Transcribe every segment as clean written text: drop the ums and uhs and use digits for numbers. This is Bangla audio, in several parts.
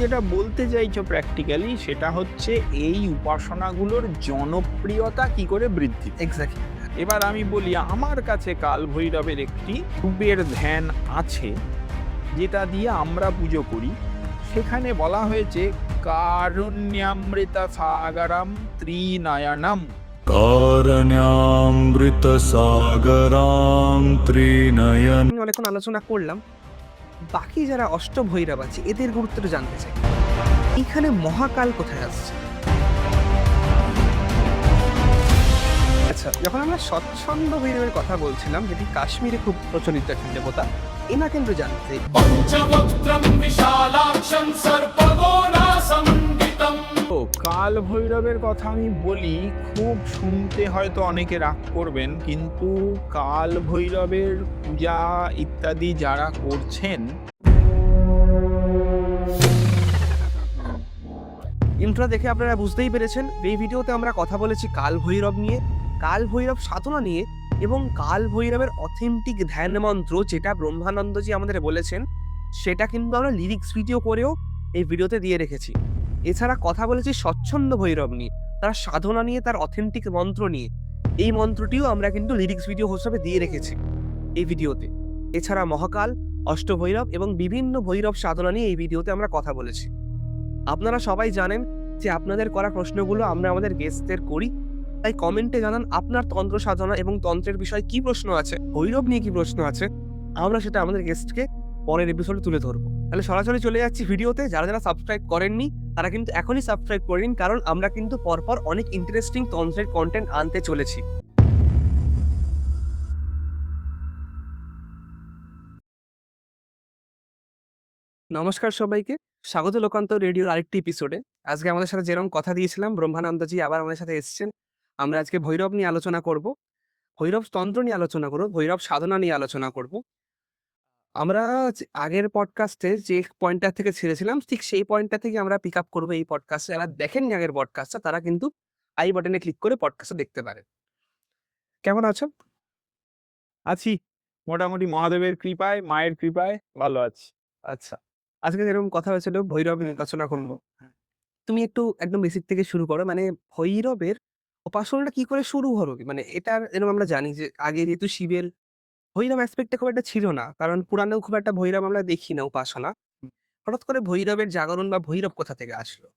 যেটা বলতে চাইছো প্র্যাকটিক্যালি সেটা হচ্ছে এই উপাসনাগুলোর জনপ্রিয়তা কি করে বৃদ্ধি। এক্স্যাক্টলি। এবার আমি বলি আমার কাছে কাল ভৈরবের একটি রূপের ধ্যান আছে যেটা দিয়ে আমরা পুজো করি। সেখানে বলা হয়েছে কারুণ্যামৃত সাগরম ত্রিনয়নম। কারণ্যামৃতসাগরাম ত্রিনয়ন। আমি অনেকক্ষণ আলোচনা করলাম, বাকি যারা অষ্টভৈরব আছে এদের গুরুত্বটা জানতে চাই। এখানে মহাকাল কোথায় আসছে? আচ্ছা, যখন আমরা স্বচ্ছন্দ ভৈরবের কথা বলছিলাম, যেটি কাশ্মীরে খুব প্রচলিত একটি দেবতা, এনা কিন্তু জানতে চাই। তো কাল ভৈরবের কথা আমি বলি, খুব শুনতে হয়তো অনেকে রাগ করবেন, কিন্তু কাল ভৈরবের পূজা ইত্যাদি যারা করছেন, ইন্ট্রো দেখে আপনারা বুঝতেই পেরেছেন এই ভিডিওতে আমরা কথা বলেছি কাল ভৈরব নিয়ে, কাল ভৈরব সাধনা নিয়ে, এবং কাল ভৈরবের অথেন্টিক ধ্যান মন্ত্র যেটা ব্রহ্মানন্দজি আমাদের বলেছেন সেটা কিন্তু আমরা লিরিক্স ভিডিও করেও এই ভিডিওতে দিয়ে রেখেছি। এছাড়া কথা বলেছি স্বচ্ছন্দ ভৈরব নিয়ে, তার সাধনা নিয়ে, তার অথেন্টিক মন্ত্র নিয়ে। এই মন্ত্রটিও আমরা কিন্তু লিরিক্স ভিডিও হিসেবে দিয়ে রেখেছি এই ভিডিওতে। এছাড়া মহাকাল, অষ্টভৈরব এবং বিভিন্ন ভৈরব সাধনা নিয়ে এই ভিডিওতে আমরা কথা বলেছি। আপনারা সবাই জানেন যে আপনাদের করা প্রশ্নগুলো আমরা আমাদের গেস্টদের করি, তাই কমেন্টে জানান আপনার তন্ত্র সাধনা এবং তন্ত্রের বিষয়ে কি প্রশ্ন আছে, ভৈরব নিয়ে কি প্রশ্ন আছে, আমরা সেটা আমাদের গেস্টকে পরের এপিসোডে তুলে ধরবো। তাহলে সরাসরি চলে যাচ্ছি ভিডিওতে। যারা যারা সাবস্ক্রাইব করেননি তারা কিন্তু এখনই সাবস্ক্রাইব করে নিন, কারণ আমরা কিন্তু পরপর অনেক ইন্টারেস্টিং তন্ত্রের কন্টেন্ট আনতে চলেছি। নমস্কার সবাইকে, স্বাগত লোকান্তর রেডিওর আরেকটি এপিসোডে। আজকে আমাদের সাথে যেরকম কথা দিয়েছিলাম, ব্রহ্মানন্দজি আবার আমাদের সাথে এসেছেন। আমরা আজকে ভৈরব নিয়ে আলোচনা করব, ভৈরব তন্ত্র নিয়ে আলোচনা করব, ভৈরব সাধনা নিয়ে আলোচনা করব। আমরা আগের পডকাস্টে যে পয়েন্টটা থেকে ছেড়েছিলাম ঠিক সেই পয়েন্টটা থেকে আমরা পিক আপ করবো এই পডকাস্টে। যারা দেখেননি আগের পডকাস্টটা তারা কিন্তু আই বাটনে ক্লিক করে পডকাস্টটা দেখতে পারে। কেমন আছো? আছি মোটামুটি মহাদেবের কৃপায়, মায়ের কৃপায় ভালো আছি। আচ্ছা, আজকে যেরকম কথা হয়েছিল ভৈরব নিয়ে আলোচনা করবো। তুমি একটু একদম বেসিক থেকে শুরু করো, মানে ভৈরবের উপাসনাটা কি করে শুরু হলো? মানে এটার এরকম আমরা জানি যে আগে যেহেতু শিবের ভৈরব অ্যাসপেক্টটা খুব একটা ছিল না, কারণ পুরাণেও খুব একটা ভৈরব আমরা দেখি না উপাসনা। হঠাৎ করে ভৈরবের জাগরণ বা ভৈরব কোথা থেকে আসলো?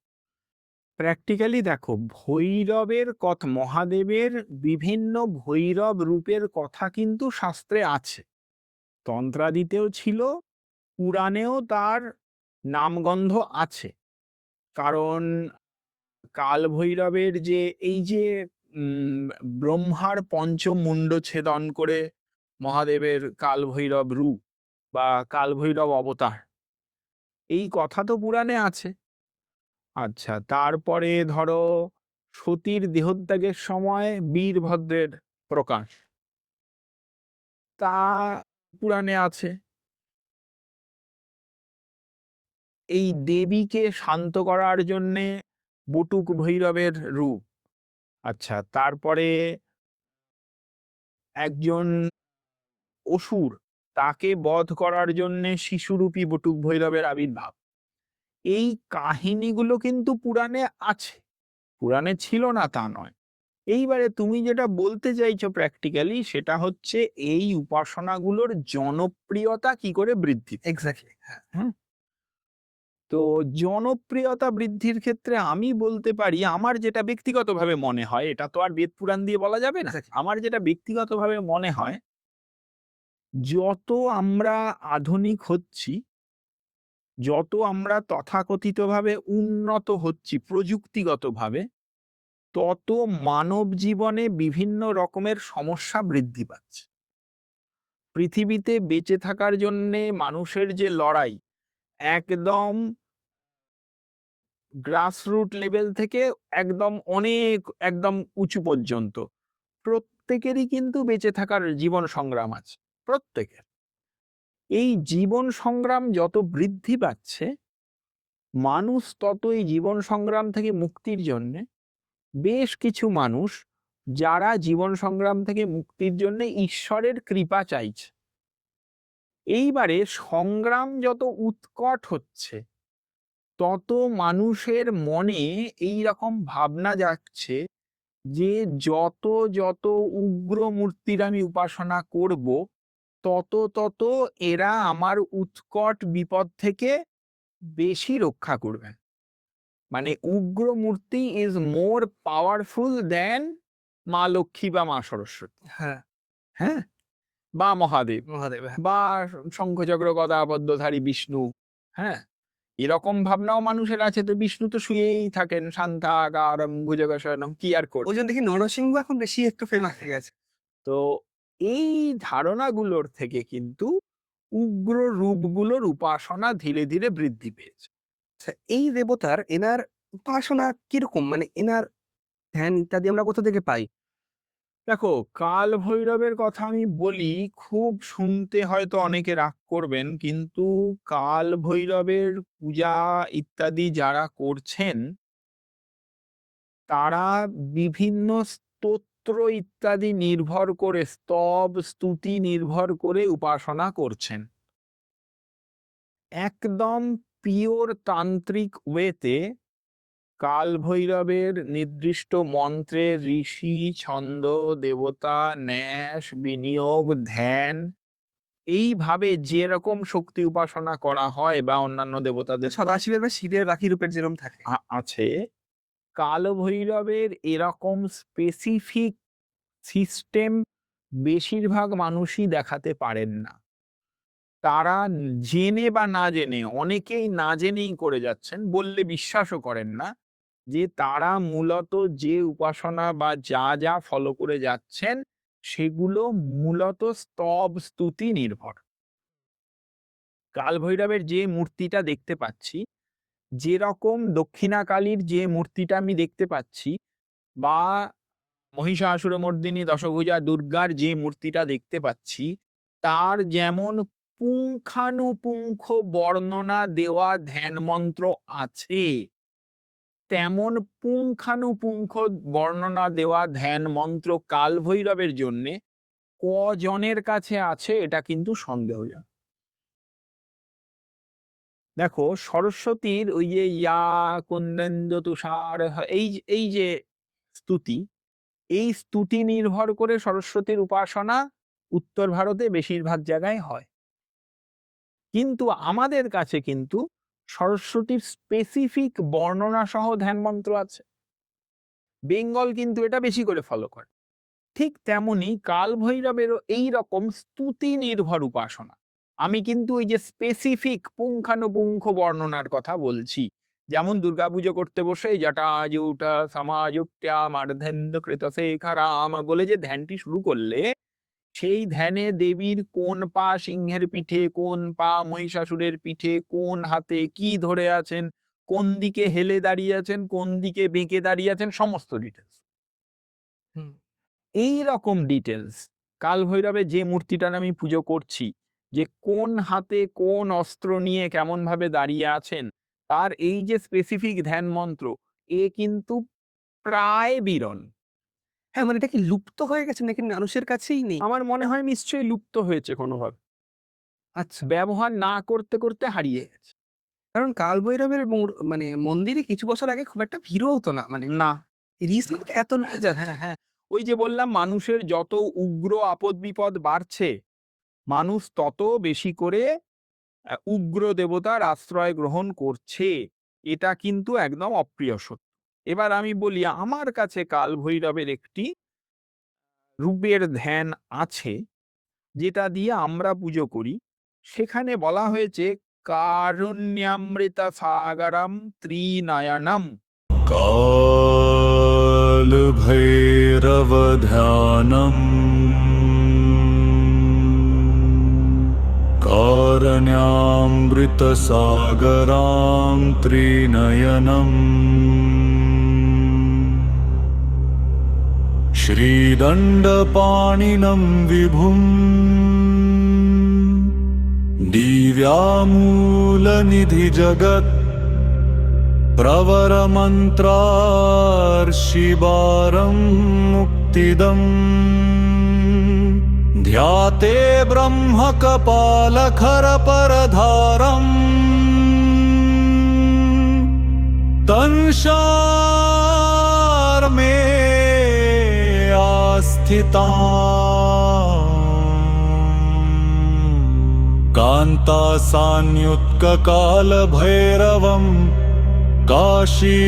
প্র্যাকটিক্যালি দেখো, ভৈরবের কথা, মহাদেবের বিভিন্ন ভৈরব রূপের কথা কিন্তু শাস্ত্রে আছে, তন্ত্রাদিতেও ছিল, পুরাণেও তার নামগন্ধ আছে। কারণ কাল ভৈরবের যে এই যে ব্রহ্মার পঞ্চমুণ্ড ছেদন করে মহাদেবের কাল ভৈরব রূপ বা কাল ভৈরব অবতার, এই কথা তো পুরাণে আছে। আচ্ছা, তারপরে ধরো সতীর দেহত্যাগের সময় বীরভদ্রের প্রকাশ, তা পুরাণে আছে। এই দেবীকে শান্ত করার জন্যে বটুক ভৈরবের রূপ। আচ্ছা, তারপরে একজন অসুর, তাকে বধ করার জন্যে শিশুরূপী বটুক ভৈরবের আবির্ভাব। এই কাহিনীগুলো কিন্তু পুরাণে আছে, পুরাণে ছিল না তা নয়। এইবারে তুমি যেটা বলতে চাইছো প্র্যাকটিক্যালি সেটা হচ্ছে এই উপাসনাগুলোর জনপ্রিয়তা কি করে বৃদ্ধি। এক্স্যাক্টলি, হ্যাঁ। হুম, তো জনপ্রিয়তা বৃদ্ধির ক্ষেত্রে আমি বলতে পারি আমার যেটা ব্যক্তিগতভাবে মনে হয়, এটা তো আর বেদ পুরাণ দিয়ে বলা যাবে না। Exactly. আমার যেটা ব্যক্তিগতভাবে মনে হয়, যত আমরা আধুনিক হচ্ছি, যত আমরা তথাকথিতভাবে উন্নত হচ্ছি প্রযুক্তিগতভাবে, তত মানব জীবনে বিভিন্ন রকমের সমস্যা বৃদ্ধি পাচ্ছে। পৃথিবীতে বেঁচে থাকার জন্যে মানুষের যে লড়াই, একদম গ্রাসরুট লেভেল থেকে একদম অনেক একদম উঁচু পর্যন্ত প্রত্যেকেরই কিন্তু বেঁচে থাকার জীবন সংগ্রাম আছে, প্রত্যেকের। এই জীবন সংগ্রাম যত বৃদ্ধি পাচ্ছে, মানুষ তত এই জীবন সংগ্রাম থেকে মুক্তির জন্য, বেশ কিছু মানুষ যারা জীবন সংগ্রাম থেকে মুক্তির জন্য ঈশ্বরের কৃপা চাইছে। এইবারে সংগ্রাম যত উৎকট হচ্ছে, তত মানুষের মনে এই রকম ভাবনা যাচ্ছে যে যত যত উগ্র মূর্তির আমি উপাসনা করব, তত তত এরা আমার উৎকট বিপদ থেকে বেশি রক্ষা করবে। মানে উগ্র মূর্তি ইজ মোর পাওয়ারফুল দেন মা লক্ষ্মী বা মা সরস্বতী, হ্যাঁ, হ্যাঁ, বা মহাদেব, মহাদেব, হ্যাঁ। বা শঙ্খচক্র গদা পদ্মধারী বিষ্ণু। হ্যাঁ, এরকম ভাবনাও মানুষের আছে। তো বিষ্ণু তো শুয়েই থাকেন, শান্তাকারম ভুজগশয়নম, কি আর করবে। ওই জন্য দেখি নরসিংহ এখন বেশি একটু ফেমাস হয়ে গেছে। তো এই ধারণাগুলোর থেকে কিন্তু উগ্র রূপগুলোর উপাসনা ধীরে ধীরে বৃদ্ধি পেয়েছে। আচ্ছা, এই দেবতার এনার উপাসনা কিরকম? মানে এনার ধ্যান ইত্যাদি আমরা কোথা থেকে পাই? দেখো, কাল ভৈরবের কথা আমি বলি, খুব শুনতে হয়তো অনেকে রাগ করবেন, কিন্তু কাল ভৈরবের পূজা ইত্যাদি যারা করছেন তারা বিভিন্ন স্তোত্র ইত্যাদি নির্ভর করে, স্তব স্তুতি নির্ভর করে উপাসনা করছেন। একদম পিওর তান্ত্রিক ওয়েতে কাল ভৈরবের নির্দিষ্ট মন্ত্রে ঋষি, ছন্দ, দেবতা, ন্যাস, বিনিয়োগ, ধ্যান, এইভাবে যেরকম শক্তি উপাসনা করা হয় বা অন্যান্য দেবতাদের সদাশিবের বা শিবের বাকি রূপের যেরকম থাকে। আছে, কাল ভৈরবের এরকম স্পেসিফিক সিস্টেম বেশিরভাগ মানুষই দেখাতে পারেন না। তারা জেনে বা না জেনে, অনেকেই না জেনেই করে যাচ্ছেন, বললে বিশ্বাসও করেন না, যে তারা মূলত যে উপাসনা বা যা যা ফলো করে যাচ্ছেন সেগুলো মূলত স্তব স্তুতি নির্ভর। কাল ভৈরবের যে মূর্তিটা দেখতে পাচ্ছি, যেরকম দক্ষিণাকালীর যে মূর্তিটা আমি দেখতে পাচ্ছি, বা মহিষাসুরমর্দিনী দশভুজা দুর্গার যে মূর্তিটা দেখতে পাচ্ছি, তার যেমন পুঙ্খানুপুঙ্খ বর্ণনা দেওয়া ধ্যান মন্ত্র আছে, তেমন পুঙ্খানুপুঙ্খ বর্ণনা দেওয়া ধ্যান মন্ত্র কাল ভৈরবের জন্যে কজনের কাছে আছে এটা কিন্তু সন্দেহজনক। দেখো, সরস্বতীর ওই যে ইয়া কুন্দেন্দ্র তুষার, এই যে স্তুতি, এই স্তুতি নির্ভর করে সরস্বতীর উপাসনা উত্তর ভারতে বেশিরভাগ জায়গায় হয়। কিন্তু আমাদের কাছে কিন্তু সরস্বতীর স্পেসিফিক বর্ণনা সহ ধ্যান মন্ত্র আছে। বেঙ্গল কিন্তু এটা বেশি করে ফলো করে। ঠিক তেমনি কাল ভৈরবেরও এইরকম স্তুতি নির্ভর উপাসনা। আমি কিন্তু ওই যে স্পেসিফিক পুঙ্খানুপুঙ্খ বর্ণনার কথা বলছি। যেমন দুর্গাপুজো করতে বসে জটাজুটা সমাযুক্তা মার্ধেন্দ্র কৃতশেখরাম বলে যে ধ্যানটি শুরু করলে, সেই ধ্যানে দেবীর কোন পা সিংহের পিঠে, কোন পা মহিষাসুরের পিঠে, কোন হাতে কি ধরে আছেন, কোন দিকে হেলে দাঁড়িয়ে আছেন, কোন দিকে বেঁকে দাঁড়িয়ে আছেন, সমস্ত ডিটেলস। এই রকম ডিটেলস কাল ভৈরবে যে মূর্তিটার আমি পুজো করছি, যে কোন হাতে কোন অস্ত্র নিয়ে কেমন ভাবে দাঁড়িয়ে আছেন, তার এই যে স্পেসিফিক ধ্যান মন্ত্র, এ কিন্তু প্রায় বিরল। হ্যাঁ, মানে এটা কি লুপ্ত হয়ে গেছে নাকি মানুষের কাছেই নেই? আমার মনে হয় নিশ্চয়ই লুপ্ত হয়েছে কোনোভাবে, আচ্ছা। ব্যবহার না করতে করতে হারিয়ে গেছে। কারণ কালভৈরবের মানে মন্দিরে কিছু বছর আগে খুব একটা ভিড়ও হতো না। মানে না, রিসেন্ট এত না হ্যাঁ হ্যাঁ, ওই যে বললাম, মানুষের যত উগ্র আপদ বিপদ বাড়ছে, মানুষ তত বেশি করে উগ্র দেবতার আশ্রয় গ্রহণ করছে। এটা কিন্তু একদম অপ্রিয় সত্য। এবার আমি বলি, আমার কাছে কাল ভৈরবের একটি রূপের ধ্যান আছে যেটা দিয়ে আমরা পুজো করি। সেখানে বলা হয়েছে কারুণ্যামৃত সাগরম ত্রিনয়নম। काल भैरव ध्यानम् कारण्यामृतसागरां त्रिनयनम् श्रीदण्डपाणिनं विभुम् दिव्यामूलनिधिजगत् प्रवरमन्त्रार्षिबारं मुक्तिदम् ध्याते ब्रह्मकपालखरपरधारम् तुषार में आस्थिता कांता सान्युत्काल भैरवम काशी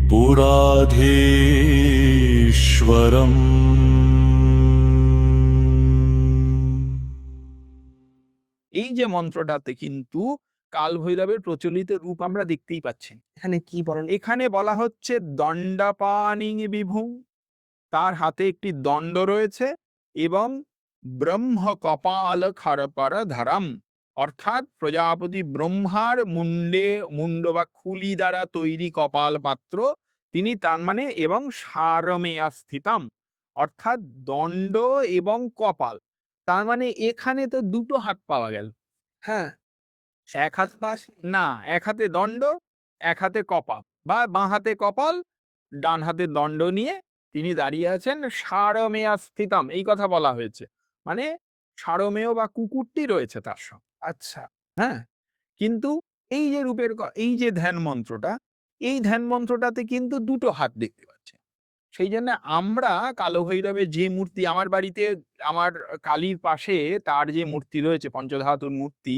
पुराधीश्वरम। এই যে মন্ত্রটাতে কিন্তু কাল ভৈরবের প্রচলিত রূপ আমরা দেখতেই পাচ্ছি। এখানে কি বলেন? এখানে বলা হচ্ছে দণ্ডাপানিং বিভুং, তার হাতে একটি দণ্ড রয়েছে এবং ব্রহ্ম কপাল খারপার ধারাম, অর্থাৎ প্রজাপতি ব্রহ্মার মুন্ড বা খুলি দ্বারা তৈরি কপাল পাত্র তিনি, তার মানে এবং সারমেয়া স্থিতাম, অর্থাৎ দণ্ড এবং কপাল, তার মানে এখানে তো দুটো হাত পাওয়া গেল। হ্যাঁ, এক হাত না, এক হাতে দণ্ড, এক হাতে কপাল, বা বাঁ হাতে কপাল, ডান হাতে দণ্ড নিয়ে তিনি দাঁড়িয়ে আছেন। সারমেয়া স্থিতাম এই কথা বলা হয়েছে, মানে সারমেয় বা কুকুরটি রয়েছে তার সঙ্গে। আচ্ছা। হ্যাঁ, কিন্তু এই যে রূপের এই যে ধ্যান মন্ত্রটা, এই ধ্যান মন্ত্রটাতে কিন্তু দুটো হাত দেখতে পাচ্ছি। সেই জন্য আমরা কালো ভৈরবের যে মূর্তি আমার বাড়িতে, আমার কালীর পাশে তার যে মূর্তি রয়েছে পঞ্চধাতুর মূর্তি,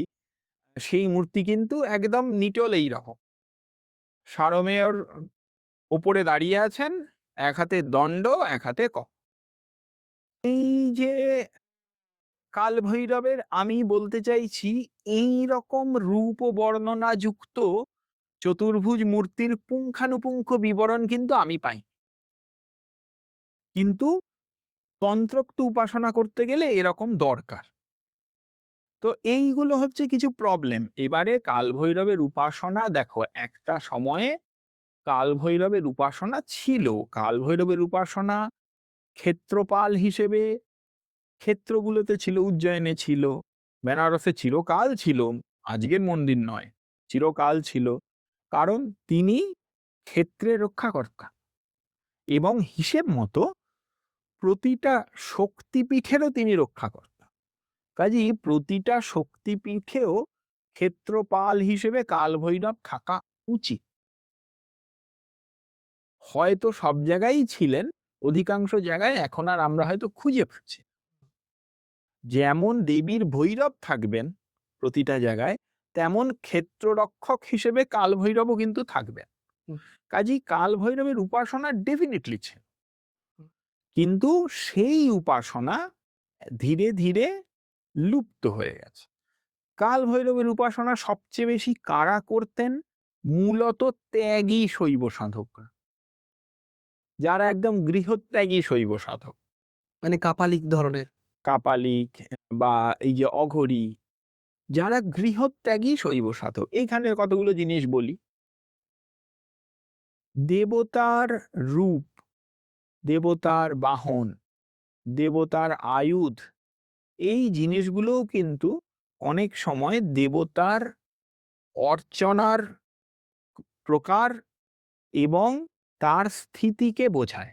সেই মূর্তি কিন্তু একদম নিটল এইরকম সারমেয়র ওপরে দাঁড়িয়ে আছেন, এক হাতে দণ্ড, এক হাতে এই যে কাল ভৈরবের, আমি বলতে চাইছি এই রকম রূপ ও বর্ণনা যুক্ত চতুর্ভুজ মূর্তির পুঙ্খানুপুঙ্খ বিবরণ কিন্তু আমি পাই, কিন্তু তন্ত্রোক্ত উপাসনা করতে গেলে এরকম দরকার। তো এইগুলো হচ্ছে কিছু প্রবলেম। এবারে কাল ভৈরবের উপাসনা দেখো, একটা সময়ে কাল ভৈরবের উপাসনা ছিল। কাল ভৈরবের উপাসনা ক্ষেত্রপাল হিসেবে ক্ষেত্রগুলোতে ছিল, উজ্জয়নে ছিল, বেনারসে চিরকাল ছিল, আজকের মন্দির নয়, চিরকাল ছিল, কারণ তিনি ক্ষেত্রের রক্ষাকর্তা এবং হিসেব মতো প্রতিটা শক্তিপীঠেরও তিনি রক্ষাকর্তা। কাজেই প্রতিটা শক্তিপীঠেও ক্ষেত্রপাল হিসেবে কাল ভৈরব থাকা উচিত। হয়তো সব জায়গায় ছিলেন, অধিকাংশ জায়গায় এখন আর আমরা হয়তো খুঁজে পাচ্ছি। যেমন দেবীর ভৈরব থাকবেন প্রতিটা জায়গায়, তেমন ক্ষেত্ররক্ষক হিসেবে কাল ভৈরবও কিন্তু থাকবেন। কাজেই কাল ভৈরবের উপাসনা ডেফিনেটলি ছিল, কিন্তু সেই উপাসনা ধীরে ধীরে লুপ্ত হয়ে গেছে। কাল ভৈরবের উপাসনা সবচেয়ে বেশি কারা করতেন? মূলত ত্যাগী শৈব সাধকরা, যারা একদম গৃহত্যাগী শৈব সাধক, মানে কাপালিক ধরনের। কাপালিক বা এই যে অঘরী, যারা গৃহত্যাগী শৈব সাধক। এইখানে কতগুলো জিনিস বলি। দেবতার রূপ, দেবতার বাহন, দেবতার আয়ুধ, এই জিনিসগুলোও কিন্তু অনেক সময় দেবতার অর্চনার প্রকার এবং তার স্থিতিকে বোঝায়।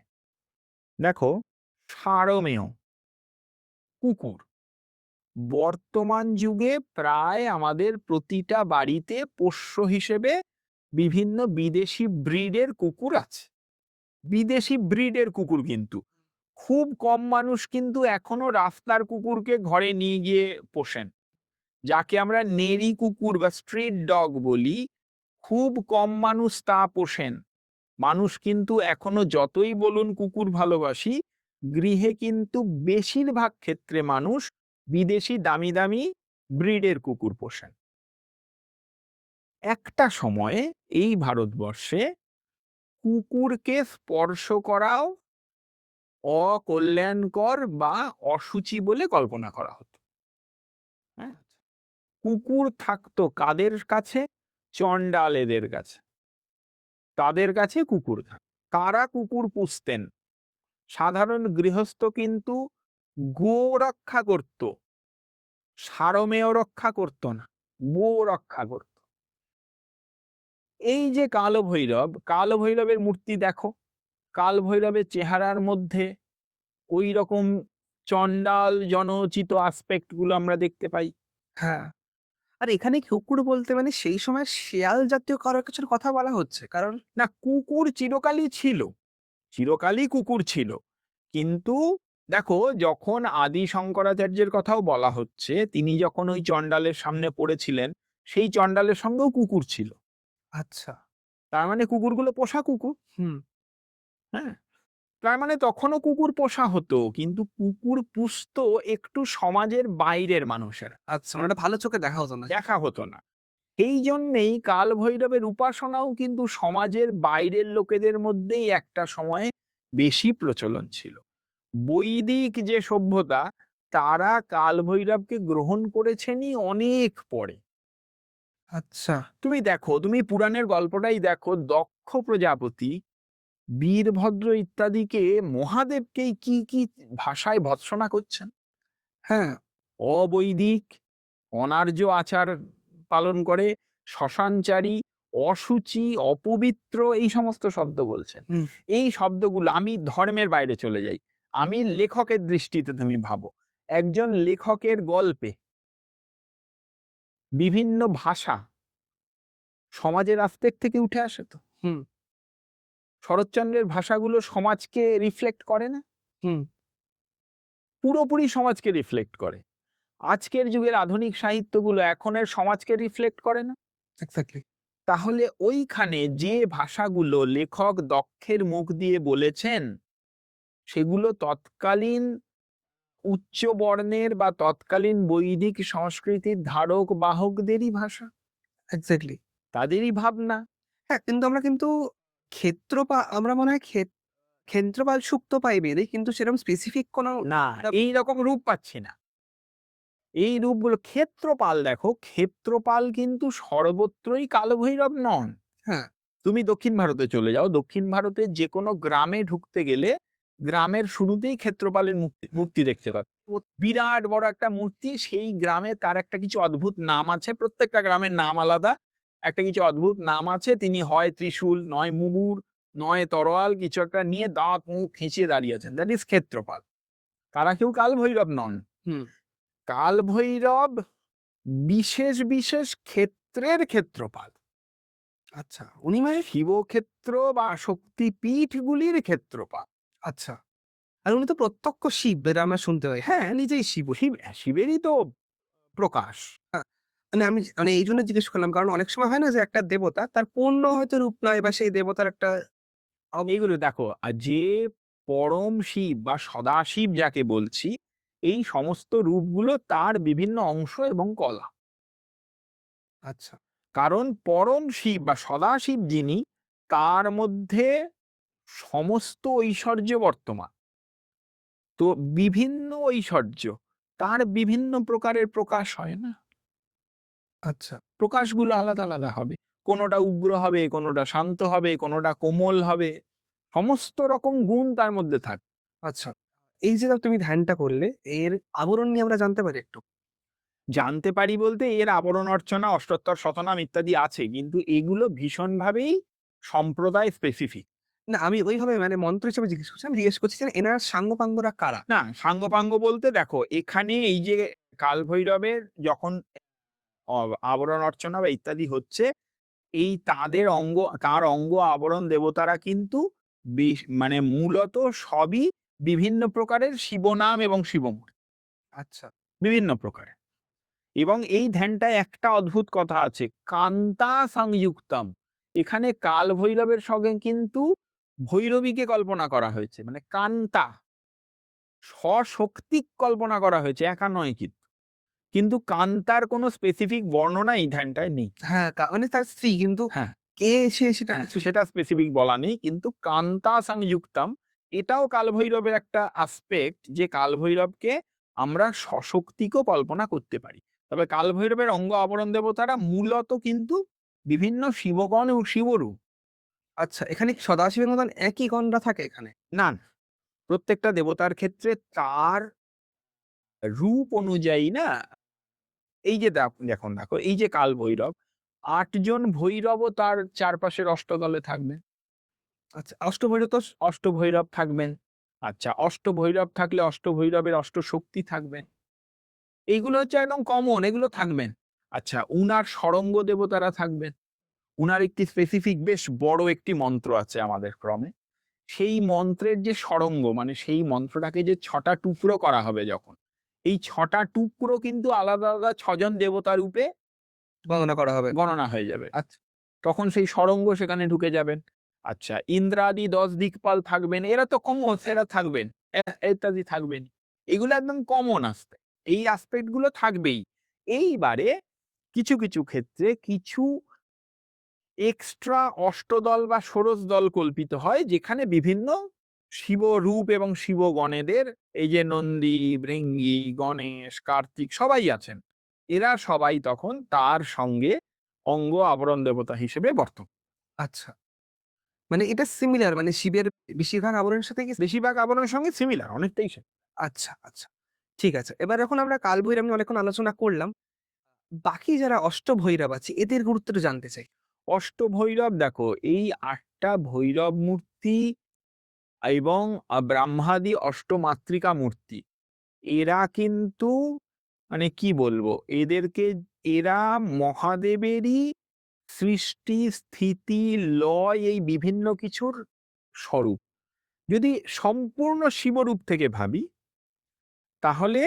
দেখো, সারমেয় কুকুর বর্তমান যুগে প্রায় আমাদের প্রতিটা বাড়িতে পোষ্য হিসেবে বিভিন্ন বিদেশি ব্রিডের কুকুর আছে। বিদেশি ব্রিডের কুকুর, কিন্তু খুব কম মানুষ কিন্তু এখনো রাস্তার কুকুরকে ঘরে নিয়ে গিয়ে পোষেন, যাকে আমরা নেরি কুকুর বা স্ট্রিট ডগ বলি। খুব কম মানুষ তা পোষেন। মানুষ কিন্তু এখনো যতই বলুন কুকুর ভালোবাসি, গৃহে কিন্তু বেশিরভাগ ক্ষেত্রে মানুষ বিদেশি দামি দামি ব্রিডের কুকুর পোষেন। একটা সময়ে এই ভারতবর্ষে কুকুরকে স্পর্শ করাও অকল্যাণকর বা অসুচি বলে কল্পনা করা হতো। হ্যাঁ, কুকুর থাকতো কাদের কাছে? চণ্ডালেদের কাছে, তাদের কাছে কুকুর থাকতো। কারা কুকুর পুষতেন? সাধারণ গৃহস্থ কিন্তু গো রক্ষা করত, সারমেয় রক্ষা করত না, গো রক্ষা করত। এই যে কালো ভৈরব, কালো ভৈরবের মূর্তি দেখো, কাল ভৈরবের চেহারার মধ্যে ওই রকম চণ্ডাল জনচিত আসপেক্ট গুলো আমরা দেখতে পাই। হ্যাঁ, আর এখানে কুকুর বলতে মানে সেই সময় শেয়াল জাতীয় কারো কিছুর কথা বলা হচ্ছে? কারণ না, কুকুর চিরকালই ছিল, চিরকালই কুকুর ছিল। কিন্তু দেখো, যখন আদি শঙ্করাচার্যের কথাও বলা হচ্ছে, তিনি যখন ওই চণ্ডালের সামনে পড়েছিলেন, সেই চণ্ডালের সঙ্গেও কুকুর ছিল। আচ্ছা। তার মানে কুকুরগুলো পোষা কুকুর। হুম। হ্যাঁ, তার মানে তখনও কুকুর পোষা হতো, কিন্তু কুকুর পুষতো একটু সমাজের বাইরের মানুষেরা, আচ্ছা, মানে ওটা ভালো চোখে দেখা হতো না। দেখা হতো না। এই জন্যেই কাল ভৈরবের উপাসনাও কিন্তু সমাজের বাইরের লোকেদের মধ্যেই একটা সময়ে বেশি প্রচলন ছিল। বৈদিক যে সভ্যতা, তারা কাল ভৈরবকে গ্রহণ করেছেনই অনেক পরে। আচ্ছা। তুমি দেখো, তুমি পুরাণের গল্পটাই দেখো, দক্ষ প্রজাপতি বীরভদ্র ইত্যাদিকে, মহাদেবকেই কি কি ভাষায় ভৎসনা করছেন। হ্যাঁ। অবৈদিক, অনার্য আচার পালন করে, শ্মশানচারী, অশুচি, অপবিত্র, এই সমস্ত শব্দ বলছেন। হুম। এই শব্দগুলো, আমি ধর্মের বাইরে চলে যাই, আমি লেখকের দৃষ্টিতে তুমি ভাবো, একজন লেখকের গল্পে বিভিন্ন ভাষা সমাজের আস্পেক্ট থেকে উঠে আসে তো। হুম। শরৎচন্দ্রের ভাষাগুলো সমাজকে রিফ্লেক্ট করে না? হুম। পুরোপুরি সমাজকে রিফ্লেক্ট করে। আজকের যুগের আধুনিক সাহিত্যগুলো এখনের সমাজকে রিফ্লেক্ট করে না? এক্স্যাক্টলি। তাহলে ওইখানে যে ভাষাগুলো লেখক দক্ষের মুখ দিয়ে বলেছেন, সেগুলো তৎকালীন উচ্চ বর্ণের বা তৎকালীন বৈদিক সংস্কৃতির ধারক বাহকদেরই ভাষা, এক্স্যাক্টলি। তাদেরই ভাবনা। হ্যাঁ, কিন্তু আমরা কিন্তু আমরা মনে হয় ক্ষেত্রপাল সুক্ত পাই বেদে, কিন্তু সেরকম স্পেসিফিক কোনো না, এই রকম রূপ পাচ্ছি না। এই রূপগুলো, ক্ষেত্রপাল দেখো, ক্ষেত্রপাল কিন্তু সর্বত্রই কালভৈরব নন। হ্যাঁ। তুমি দক্ষিণ ভারতে চলে যাও, দক্ষিণ ভারতের যে কোনো গ্রামে ঢুকতে গেলে গ্রামের শুরুতেই ক্ষেত্রপালের মূর্তি দেখতে পাবে। বিরাট বড় একটা মূর্তি, সেই গ্রামে তার একটা কিছু অদ্ভুত নাম আছে, প্রত্যেকটা গ্রামের নাম আলাদা, একটা কিছু অদ্ভুত নাম আছে। তিনি হয় ত্রিশূল, নয় মুগুর, নয় তরোয়াল, কিছু একটা নিয়ে দাঁত মুখ খিঁচিয়ে দাঁড়িয়ে আছেন, দ্যাট ইজ ক্ষেত্রপাল। তারা কেউ কাল ভৈরব নন। হুম। কাল ভৈরব বিশেষ বিশেষ ক্ষেত্রের ক্ষেত্রপাল। আচ্ছা, উনি মানে শিবক্ষেত্র বা শক্তিপীঠগুলির ক্ষেত্রপাল। আচ্ছা। আর উনি তো প্রত্যক্ষ শিব, যেটা আমরা শুনতে পাই। হ্যাঁ, নিজেই শিব। শিবেরই তো প্রকাশ। মানে আমি মানে এইজন্য জিজ্ঞেস করলাম, কারণ অনেক সময় হয় না যে একটা দেবতা তার পূর্ণ হয়তো রূপ নয়, বা সেই দেবতার একটা এইগুলো দেখো, আর যে পরম শিব বা সদাশিব যাকে বলছি, এই সমস্ত রূপগুলো তার বিভিন্ন অংশ এবং কলা। আচ্ছা। কারণ পরম শিব বা সদাশিব যিনি, তার মধ্যে সমস্ত ঐশ্বর্য বর্তমান। তো বিভিন্ন ঐশ্বর্য, তার বিভিন্ন প্রকারের প্রকাশ হয় না? আচ্ছা। প্রকাশগুলো আলাদা আলাদা হবে, কোনোটা উগ্র হবে, কোনোটা শান্ত হবে, কোনোটা কোমল হবে, সমস্ত রকম গুণ তার মধ্যে থাকে। আচ্ছা। এই যে তুমি ধ্যানটা করলে, এর আবরণ নিয়ে আমরা জানতে পারি একটু? জানতে পারি বলতে, এর আবরণ অর্চনা, অষ্টোত্তর শতনাম ইত্যাদি আছে, কিন্তু এগুলো ভীষণভাবেই সম্প্রদায় স্পেসিফিক। না, আমি ওইভাবে মানে মন্ত্র হিসেবে জিজ্ঞেস করছি। আমি জিজ্ঞেস করছি যে এনার সাঙ্গপাঙ্গরা কারা? না, সাঙ্গপাঙ্গ বলতে দেখো, এখানে এই যে কাল ভৈরবের যখন আবরণ অর্চনা বা ইত্যাদি হচ্ছে, এই তাদের অঙ্গ, তার অঙ্গ আবরণ দেবতারা কিন্তু মানে মূলত সবই বিভিন্ন প্রকারের শিবনাম এবং শিবমূর্তি, আচ্ছা। বিভিন্ন প্রকারের। এবং এই ধ্যানটায় একটা অদ্ভুত কথা আছে, কান্তা সংযুক্তম। এখানে কাল ভৈরবের সঙ্গে কিন্তু ভৈরবীকে কল্পনা করা হয়েছে, মানে কান্তা, সশক্তিক কল্পনা করা হয়েছে, একা নয় কিন্তু। কিন্তু কান্তার কোনো স্পেসিফিক বর্ণনা এই ধ্যানটায় নেই। হ্যাঁ, মানে তার স্ত্রী, কিন্তু হ্যাঁ, কে সে সেটা সেটা স্পেসিফিক বলা নেই, কিন্তু কান্তা সংযুক্তম এটাও কালভৈরবের একটা আসপেক্ট, যে কালভৈরবকে আমরা সশক্তিকও কল্পনা করতে পারি। তবে কালভৈরবের অঙ্গ আবরণ দেবতারা মূলত কিন্তু বিভিন্ন শিবগণ ও শিবরূপ। আচ্ছা, এখানে কি সদাশিবের মতন একই গণরা থাকে এখানে? না না, প্রত্যেকটা দেবতার ক্ষেত্রে তার রূপ অনুযায়ী না। এই যে দেখো, এই যে কাল ভৈরব, 8 জন ভৈরবও তার চারপাশের অষ্টদলে থাকবে। আচ্ছা, অষ্টভৈরব তো অষ্টভৈরব থাকবেন। আচ্ছা, অষ্টভৈরব থাকলে অষ্টভৈরবের অষ্টশক্তি থাকবেন। এইগুলো হচ্ছে একদম কমন, এগুলো থাকবেন। আচ্ছা, উনার সরঙ্গ দেবতারা থাকবেন। উনার একটি স্পেসিফিক বেশ বড় একটি মন্ত্র আছে আমাদের ক্রমে। সেই মন্ত্রের যে সরঙ্গ মানে সেই মন্ত্রটাকে যে ৬টা টুকরো করা হবে যখন, এই ৬টা টুকরো কিন্তু আলাদা, আলাদা ৬ জন দেবতা রূপে গণনা করা হবে। গণনা হয়ে যাবে। আচ্ছা। তখন সেই সরঙ্গ সেখানে ঢুকে যাবেন। আচ্ছা, ইন্দ্রাদি ১০ দিকপাল থাকবেন। এরা তো কমন, এরা থাকবেন। ইত্যাদি থাকবেন। এগুলো একদম কমন আসপেক্ট। এই আসপেক্ট গুলো থাকবেই। এইবারে কিছু, কিছু ক্ষেত্রে কিছু এক্সট্রা অষ্টদল বা ষোড়শ দল কল্পিত হয়, যেখানে বিভিন্ন শিবরূপ এবং শিবগণেদের এই যে নন্দী, ভৃঙ্গি, গণেশ, কার্তিক সবাই আছেন। এরা সবাই তখন তার সঙ্গে অঙ্গ আবরণ দেবতা হিসেবে বর্তমান। আচ্ছা। মানে এটা সিমিলার, মানে শিবের বেশিরভাগ আবরণের সাথে কি? বেশিরভাগ আবরণের সঙ্গে সিমিলার, অনেকটাই আচ্ছা, আচ্ছা। ঠিক আছে। এবার যখন আমরা কালভৈরব নিয়ে অনেকক্ষণ আলোচনা করলাম, বাকি যারা অষ্টভৈরব আছে এদের গুরুত্বটা জানতে চাই। অষ্টভৈরব দেখো, এই ৮টা ভৈরব মূর্তি এবং ব্রাহ্মাদি অষ্টমাতৃকা মূর্তি, এরা কিন্তু মানে কি বলবো, এরা মহাদেবেরই সৃষ্টি, স্থিতি, লয় এই বিভিন্ন কিছুর স্বরূপ। যদি সম্পূর্ণ শিবরূপ থেকে ভাবি, তাহলে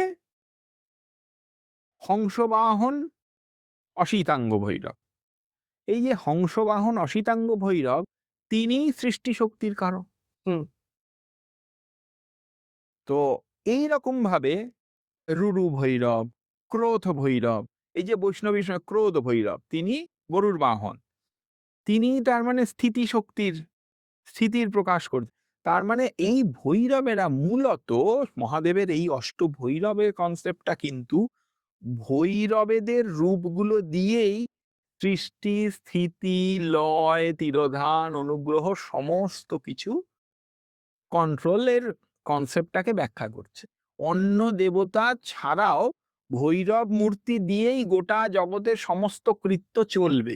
হংসবাহন অসিতাঙ্গ ভৈরব, এই যে হংসবাহন অসিতাঙ্গ ভৈরব, তিনিই সৃষ্টি শক্তির কারণ। হুম। তো এইরকম ভাবে রুরু ভৈরব, ক্রোধ ভৈরব, এই যে বৈষ্ণবী ক্রোধ ভৈরব, তিনি গরুর বাহন, তিনি তার মানে স্থিতির প্রকাশ করতে। তার মানে এই ভৈরবেরা মূলত মহাদেবের এই অষ্ট ভৈরবের কনসেপ্টটা কিন্তু ভৈরবেদের রূপগুলো দিয়েই সৃষ্টি, স্থিতি, লয়, তিরোধান, অনুগ্রহ সমস্ত কিছু কন্ট্রোলের কনসেপ্টটাকে ব্যাখ্যা করছে। অন্য দেবতা ছাড়াও ভৈরব মূর্তি দিয়েই গোটা জগতের সমস্ত কৃত্য চলবে।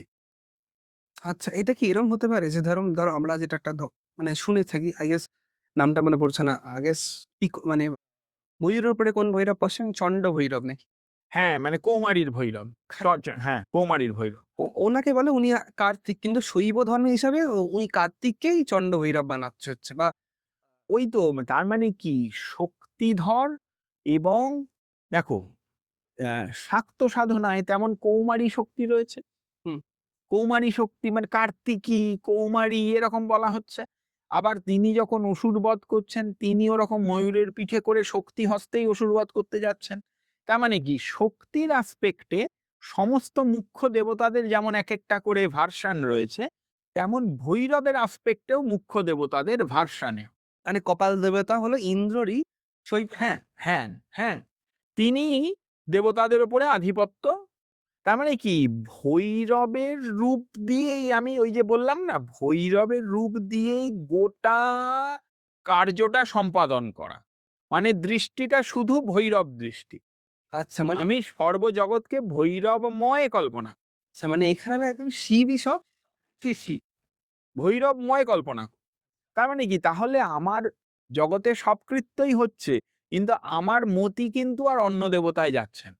আচ্ছা, এটা কি এরকম হতে পারে যে ধরো আমরা যেটা একটা মানে শুনে থাকি, আই গেস নামটা মনে পড়ছে না। আই গেস মানে ময়ূরের উপরে কোন ভৈরব বসেন? চন্ড ভৈরব নাকি? হ্যাঁ, মানে কৌমারীর ভৈরব। হ্যাঁ, কৌমারীর ভৈরব। ওনাকে বলে উনি কার্তিক, কিন্তু শৈব ধর্মের হিসাবে উনি কার্তিককেই চন্ড ভৈরব বানাচ্ছে হচ্ছে, বা ওই তো, তার মানে কি, শক্তিধর এবং দেখো, শাক্ত সাধনায় তেমন কৌমারী শক্তি রয়েছে। হুম। কৌমারী শক্তি মানে কার্তিকী, কৌমারী এরকম বলা হচ্ছে। আবার তিনি যখন অসুর বধ করছেন, তিনি ওরকম ময়ূরের পিঠে করে শক্তি হস্তেই অসুর বধ করতে যাচ্ছেন। তার মানে কি, শক্তির আসপেক্টে সমস্ত মুখ্য দেবতাদের যেমন এক একটা করে ভার্সান রয়েছে, তেমন ভৈরবের আসপেক্টেও মুখ্য দেবতাদের ভার্সানে। মানে কপাল দেবতা হলো ইন্দ্ররই হ্যাঁ, হ্যাঁ, হ্যাঁ, তিনি দেবতাদের উপরে আধিপত্য। তার মানে কি, ভৈরবের রূপ দিয়েই, আমি ওই যে বললাম না, ভৈরবের রূপ দিয়েই গোটা কার্যটা সম্পাদন করা, মানে দৃষ্টিটা শুধু ভৈরব দৃষ্টি। আচ্ছা, মানে আমি সর্বজগৎকে ভৈরবময় কল্পনা, আচ্ছা মানে এখানে আমি একদম শিবই সব। শিশি ভৈরবময় কল্পনা। তার মানে কি, তাহলে আমার জগতে সব কৃত্যই হচ্ছে, কিন্তু আমার মতি কিন্তু আর অন্য দেবতায় যাচ্ছেন।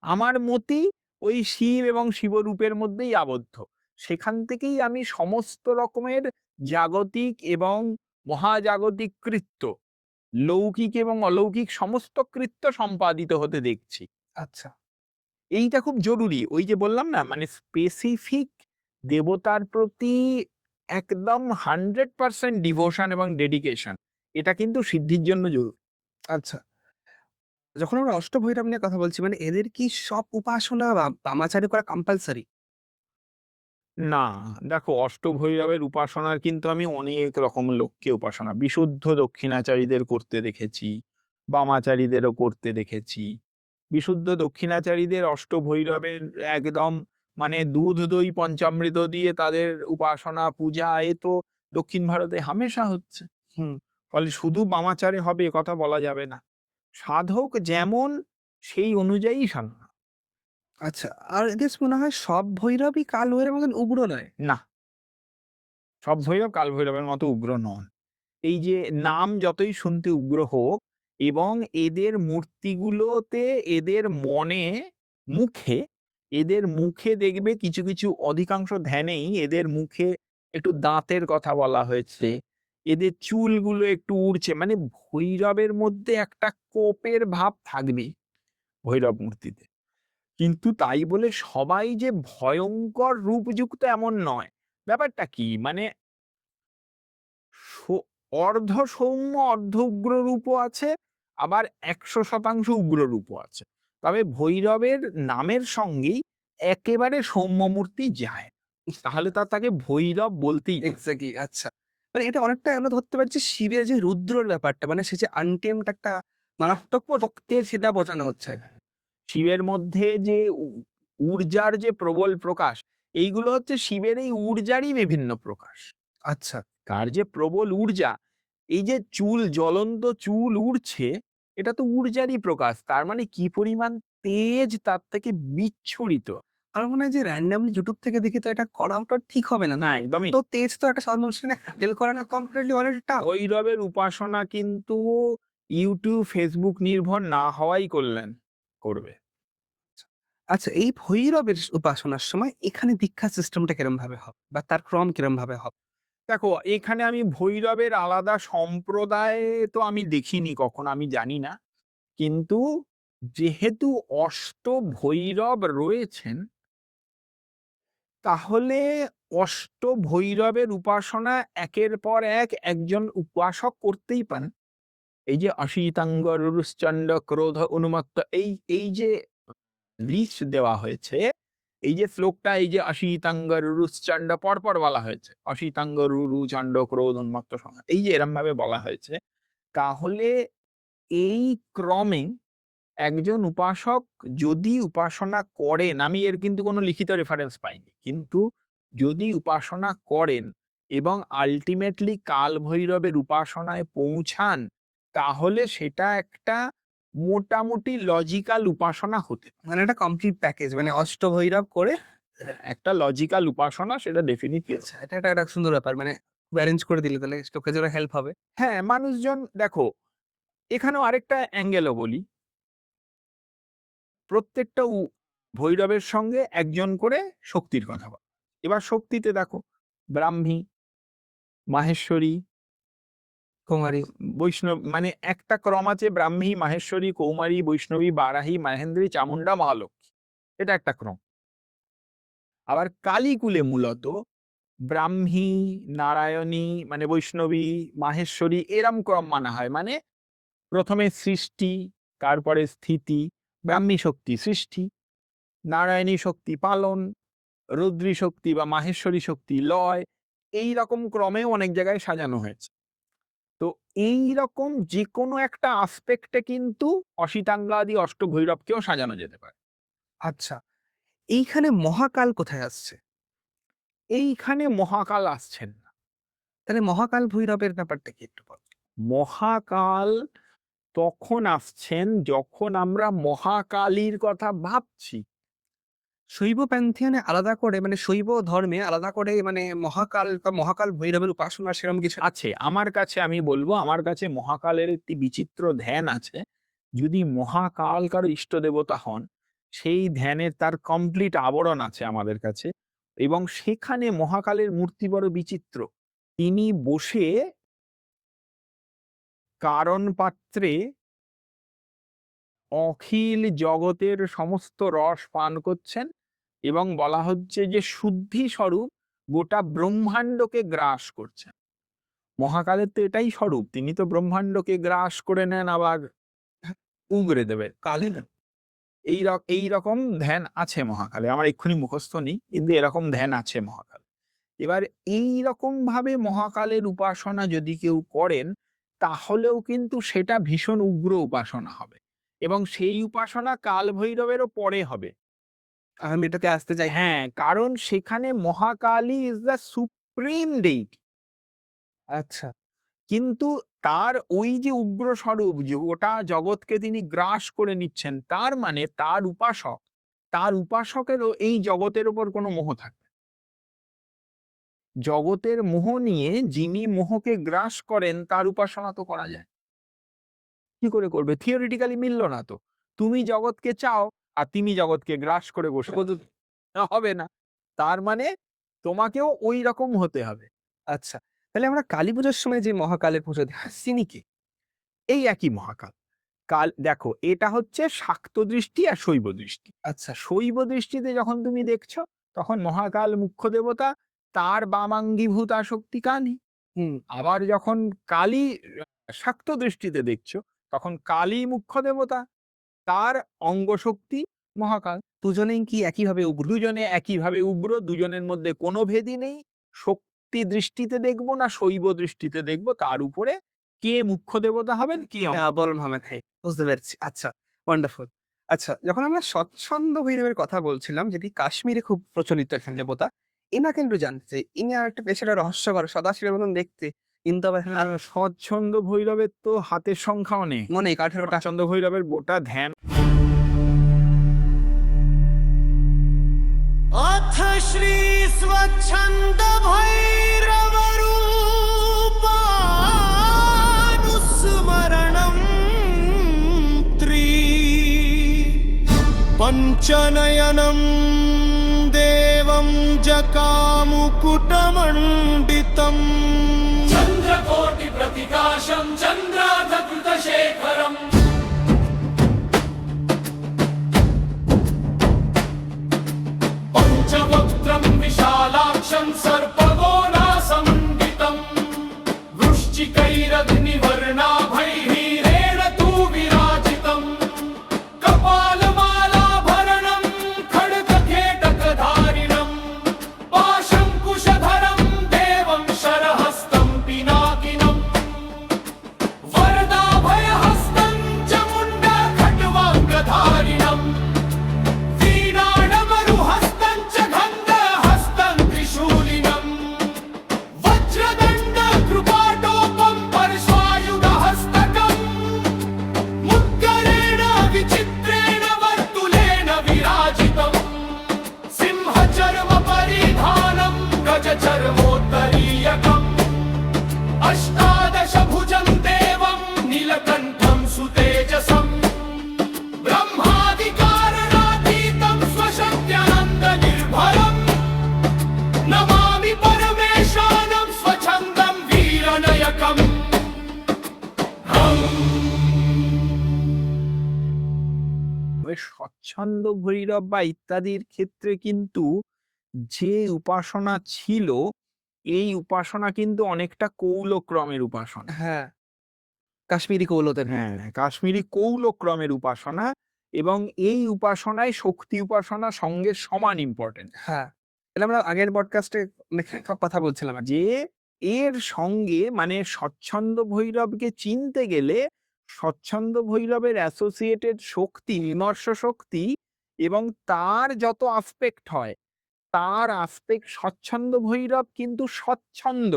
আমার মতি ওই শিব এবং শিবরূপের মধ্যেই আবদ্ধ। সেখান থেকেই আমি সমস্ত রকমের জাগতিক এবং মহাজাগতিক কৃত্য, লৌকিক এবং অলৌকিক সমস্ত কৃত্য সম্পাদিত হতে দেখছি। আচ্ছা। এইটা খুব জরুরি। ওই যে বললাম না, মানে স্পেসিফিক দেবতার প্রতি একদম 100% ডিভোশন এবং ডেডিকেশন, এটা কিন্তু সিদ্ধির জন্য জরুরি। আচ্ছা, যখন আমরা অষ্টভৈরব নিয়ে কথা বলছি, মানে এদের কি সব উপাসনা বা বামাচারী করা কম্পালসারি? না, দেখো, অষ্টভৈরবের উপাসনার কিন্তু আমি অনেক রকম লোককে উপাসনা, বিশুদ্ধ দক্ষিণাচারীদের করতে দেখেছি, বামাচারীদেরও করতে দেখেছি। বিশুদ্ধ দক্ষিণাচারীদের অষ্টভৈরবের একদম মানে দুধ দই পঞ্চামৃত দিয়ে তাদের উপাসনা পূজা, এ তো দক্ষিণ ভারতে হামেশা হচ্ছে। হুম। ফলে শুধু বামাচারে হবে এ কথা বলা যাবে না। সাধক যেমন, সেই অনুযায়ী সাধনা। আচ্ছা, আর এদের মনে হয় সব ভৈরবই কাল ভৈরবের মতন উগ্র নয়। না, সব ভৈরব কাল ভৈরবের মতো উগ্র নন। এই যে নাম যতই শুনতে উগ্র হোক, এবং এদের মূর্তিগুলোতে এদের মনে মুখে, এদের মুখে দেখবে কিছু কিছু অধিকাংশ ধ্যানেই এদের মুখে একটু দাঁতের কথা বলা হয়েছে, এদের চুলগুলো একটু উড়ছে, মানে ভৈরবের মধ্যে একটা কোপের ভাব থাকবেই ভৈরব মূর্তিতে। কিন্তু তাই বলে সবাই যে ভয়ঙ্কর রূপযুক্ত এমন নয়। ব্যাপারটা কি? মানে অর্ধ সৌম্য অর্ধ উগ্র রূপও আছে, আবার ১০০% উগ্র রূপও আছে। তবে ভৈরবের নামের সঙ্গেই একেবারে সৌম্য মূর্তি যায়, তাহলে তাকে ভৈরব বলতেই হবে। এক্সাক্টলি, আচ্ছা। মানে এটা অনেকটা আমরা ধরতে পারছি শিবের যে রুদ্রর ব্যাপারটা, মানে সে যে আনটেমড একটা মারাত্মক রক্তের, সেটা বোঝানো হচ্ছে এখানে। শিবের মধ্যে যে ঊর্জার যে প্রবল প্রকাশ, এইগুলো হচ্ছে শিবের এই ঊর্জারই বিভিন্ন প্রকাশ। আচ্ছা, তার যে প্রবল ঊর্জা, এই যে চুল, জ্বলন্ত চুল উড়ছে, এটা তো ঊর্জারই প্রকাশ। তার মানে কি পরিমাণ তেজ তার থেকে বিচ্ছুরিত। আমার মনে হয় যে র্যান্ডমলি ইউটিউব থেকে দেখে তো এটা করাটা ঠিক হবে না, না, একদমই তো তেজ তো একটা সাধারণ মানুষকে হ্যান্ডেল করা না কমপ্লিটলি অনেক টাফ। ভৈরবের উপাসনা কিন্তু ইউটিউব, ফেসবুক নির্ভর না হওয়াই কল্যাণ করবে। আচ্ছা, এই ভৈরবের উপাসনার সময় এখানে দীক্ষা সিস্টেমটা কিরম ভাবে হবে বা তার ক্রম কিরম ভাবে হবে? দেখো, এখানে আমি ভৈরবের আলাদা সম্প্রদায় তো আমি দেখিনি কখনো, আমি জানি না। কিন্তু যেহেতু অষ্টভৈরব রয়েছেন, তাহলে অষ্টভৈরবের উপাসনা একের পর এক একজন উপাসক করতেই পারেন। এই যে অসিতাঙ্গ, রুরুশ্চণ্ড, ক্রোধ, উন্মত্ত, এই এই যে লিস্ট দেওয়া হয়েছে, এই যে শ্লোকটা, এই যে অসিতাঙ্গ, রুরুশ্চণ্ড পরপর বলা হয়েছে, অসিতাঙ্গ, রুরু, চণ্ড, ক্রোধ, উন্মত্ত, সংহার, এই যে এরম ভাবে বলা হয়েছে, তাহলে এই ক্রমে একজন উপাসক যদি উপাসনা করেন, আমি এর কিন্তু কোনো লিখিত রেফারেন্স পাইনি, কিন্তু যদি উপাসনা করেন এবং আলটিমেটলি কাল ভৈরবের উপাসনায় পৌঁছান, তাহলে সেটা একটা মোটামুটি লজিক্যাল উপাসনা হতে পারে। মানে একটা কমপ্লিট প্যাকেজ, মানে অষ্টভৈরব করে। একটা লজিক্যাল উপাসনা, সেটা ডেফিনিটলি। আচ্ছা, এটা একটা সুন্দর ব্যাপার, মানে অ্যারেঞ্জ করে দিলে তাহলে চোখে জোরে হেল্প হবে। হ্যাঁ, মানুষজন দেখো, এখানেও আরেকটা অ্যাঙ্গেলও বলি, প্রত্যেকটা ভৈরবের সঙ্গে একজন করে শক্তির কথা বলে। এবার শক্তিতে দেখো, ব্রাহ্মী, মাহেশ্বরী, কুমারী, বৈষ্ণব, মানে একটা ক্রম আছে, ব্রাহ্মী, মাহেশ্বরী, কৌমারী, বৈষ্ণবী, বারাহী, মহেন্দ্রী, চামুন্ডা, মহালক্ষ্মী, এটা একটা ক্রম। আবার কালীকুলে মূলত ব্রাহ্মী, নারায়ণী, মানে বৈষ্ণবী, মাহেশ্বরী, এরম ক্রম মানা হয়। মানে প্রথমে সৃষ্টি, তারপরে স্থিতি, ব্রাহ্মী শক্তি সৃষ্টি, নারায়ণী শক্তি পালন, রুদ্রী শক্তি বা মাহেশ্বরী শক্তি লয়, এই রকম ক্রমেও অনেক জায়গায় সাজানো হয়েছে। তো এই রকম যে কোনো একটা আসপেক্টে কিন্তু অসিতাঙ্গাদি অষ্টভৈরবকেও সাজানো যেতে পারে। আচ্ছা, এইখানে মহাকাল কোথায় আসছে? এইখানে মহাকাল আসছেন না। তাহলে মহাকাল ভৈরবের ব্যাপারটা কি একটু বল। মহাকাল তখন আসছেন যখন আমরা মহাকালীর কথা ভাবছি। শৈব প্যান্থিয়নে আলাদা করে, মানে শৈব ধর্মে আলাদা করে, মানে মহাকাল বা মহাকাল ভৈরবের উপাসনা সেরকম কিছু আছে আমার কাছে, আমি বলবো আমার কাছে মহাকালের একটি বিচিত্র ধ্যান আছে। যদি মহাকাল কারো ইষ্ট দেবতা হন, সেই ধ্যানের তার কমপ্লিট আবরণ আছে আমাদের কাছে, এবং সেখানে মহাকালের মূর্তি বড় বিচিত্র। তিনি বসে কারণ পাত্রে অখিল জগতের সমস্ত রস পান করছেন, এবং বলা হচ্ছে যে শুদ্ধি স্বরূপ গোটা ব্রহ্মাণ্ডকে গ্রাস করছেন। মহাকালের তো এটাই স্বরূপ, তিনি তো ব্রহ্মাণ্ডকে গ্রাস করে নেন, আবার উগরে দেবে কালে না। এই রকম ধ্যান আছে মহাকালে, আমার এক্ষুনি মুখস্থ নেই, কিন্তু এরকম ধ্যান আছে মহাকালে। এবার এই রকম ভাবে মহাকালের উপাসনা যদি কেউ করেন, তাহলেও কিন্তু সেটা ভীষণ উগ্র উপাসনা হবে, এবং সেই উপাসনা কাল ভৈরবেরও পরে হবে। আমি এটাতে আসতে চাই। হ্যাঁ, কারণ সেখানে Mahakali is the supreme deity. আচ্ছা, কিন্তু তার ওই যে উগ্র স্বরূপ, যে ওটা জগৎকে তিনি গ্রাস করে নিচ্ছেন, তার মানে তার উপাসকেরও এই জগতের উপর কোনো মোহ থাকবে না। জগতের মোহ নিয়ে যিনি মোহকে গ্রাস করেন, তার উপাসনা তো করা যায়। কি করে করবে? থিওরিটিক্যালি মিলল না তো। তুমি জগৎকে চাও, আর তিনি জগৎকে গ্রাস করে বসে হবে না। তার মানে তোমাকেও ওই রকম হতে হবে। আচ্ছা, তাহলে আমরা কালী পুজোর সময় যে মহাকালের পুজো দিই, তিনি কি? এই একই মহাকাল। কাল দেখো, এটা হচ্ছে শাক্ত দৃষ্টি আর শৈব দৃষ্টি। আচ্ছা, শৈব দৃষ্টিতে যখন তুমি দেখছো, তখন মহাকাল মুখ্য দেবতা, তার বামাঙ্গীভূতা শক্তি কালী। হুম, আবার যখন কালী শাক্ত দৃষ্টিতে দেখছো, তখন কালী মুখ্য দেবতা, তার অঙ্গ শক্তি মহাকাল। দুজনেই কি একইভাবে দুজনে একইভাবে উগ্র, দুজনের মধ্যে কোনো ভেদই নেই। শক্তি দৃষ্টিতে দেখবো না শৈব দৃষ্টিতে দেখবো, তার উপরে কে মুখ্য দেবতা হবেন, কে বলুন হবে ভাই, বুঝতে পেরেছি। আচ্ছা, ওয়ান্ডারফুল। আচ্ছা, যখন আমরা স্বচ্ছন্দ ভৈরবের কথা বলছিলাম, যেটি কাশ্মীরে খুব প্রচলিত একজন দেবতা, এনাকে একটু জানতে চাই। ইনি আর একটা বেশ একটা রহস্যকর, সদাশিবের মতন দেখতে, কিন্তু আবার স্বচ্ছন্দ ভৈরবের তো হাতের সংখ্যাও নেই। মনে 18টা। স্বচ্ছন্দ ভৈরবের গোটা ধ্যান। अथ श्री स्वच्छंद भैरव रूपानुस्मरणं पंचनयनं देवं जटामुकुटमण्डितम् चन्द्रकोटि प्रतिकाशं चन्द्रार्धकृतशेखरम् पंचवक्त्रं विशालाक्षं सर्पगोनासमण्डितम् वृश्चिकैरग्निवर्णाभैः रेणतु विराजितम् कपालमालाभरणं खड्गखेटकधारिणं पाशङ्कुशधरं देवं शरहस्तं पिनाकिनं वरदाभयहस्तं च मुण्डखड्वाङ्गधारिणम् वीणाडमरुहस्तं च गन्धहस्तं त्रिशूलिनं वज्रदण्डकृपाटोपं परश्वायुधहस्तकम् मुद्गरेण विचित्रेण वर्तुलेन विराजितम् सिंहचर्मपरिधानं गजचर्मोत्तरीयकम् अष्टादशभुजं देवं नीलकण्ठं सुतेजसम् ब्रह्मादिकारणातीतं स्वशक्त्यानन्दनिर्भरम् नमामि परमेशानं स्वच्छन्दं वीरनयकम् ওই স্বচ্ছন্দ ভৈরব বা ইত্যাদির ক্ষেত্রে কিন্তু যে উপাসনা ছিল, এই উপাসনা কিন্তু অনেকটা কৌলক্রমের উপাসনা। হ্যাঁ, কাশ্মীরি কৌলতের। হ্যাঁ, কাশ্মীরি কৌলক্রমের উপাসনা, এবং এই উপাসনায় শক্তি উপাসনা সঙ্গে সমান ইম্পর্টেন্ট। হ্যাঁ, এটা আমরা আগের পডকাস্টে অনেক কথা বলছিলাম আর কি। যে এর সঙ্গে মানে স্বচ্ছন্দ ভৈরবকে চিনতে গেলে স্বচ্ছন্দ ভৈরবের অ্যাসোসিয়েটেড শক্তি, বিমর্ষ শক্তি, এবং তার যত আসপেক্ট হয়, তার আসপেক্ট, স্বচ্ছন্দ ভৈরব কিন্তু স্বচ্ছন্দ,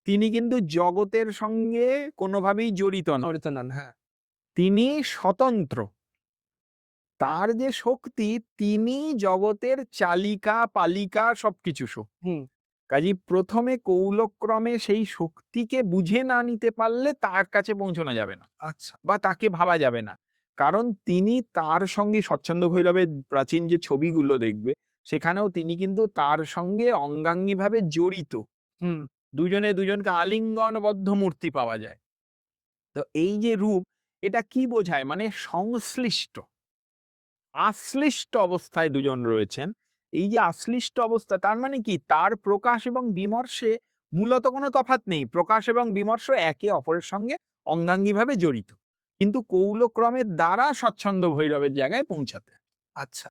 তিনি কিন্তু জগতের সঙ্গে কোনোভাবেই জড়িত নন, অমৃত নন, হ্যাঁ। তিনি স্বতন্ত্র। তার যে শক্তি, তিনি জগতের চালিকা পালিকা সবকিছু শক্তি। হুম, কাজী প্রথমে কৌলক্রমে সেই শক্তিকে বুঝে না নিতে পারলে তার কাছে পৌঁছানো যাবে না, আচ্ছা, বা তাকে ভাবা যাবে না। কারণ তিনি তার সঙ্গে স্বচ্ছন্দ ভৈরবের প্রাচীন যে ছবিগুলো দেখবে, সেখানেও তিনি কিন্তু তার সঙ্গে অঙ্গাঙ্গিভাবে জড়িত। হুম, দুজনে দুজনকে আলিঙ্গনবদ্ধ মূর্তি পাওয়া যায়। তো এই যে রূপ, এটা কি বোঝায়? মানে সংশ্লিষ্ট, আশ্লিষ্ট অবস্থায় দুজন রয়েছেন। এই যে আশ্লিষ্ট অবস্থা, তার মানে কি? তার প্রকাশ এবং বিমর্ষে মূলত কোনো তফাৎ নেই। প্রকাশ এবং বিমর্ষ একে অপরের সঙ্গে অঙ্গাঙ্গিভাবে জড়িত, কিন্তু কৌলক্রমের দ্বারা স্বচ্ছন্দ ভৈরবের জায়গায় পৌঁছাতে। আচ্ছা।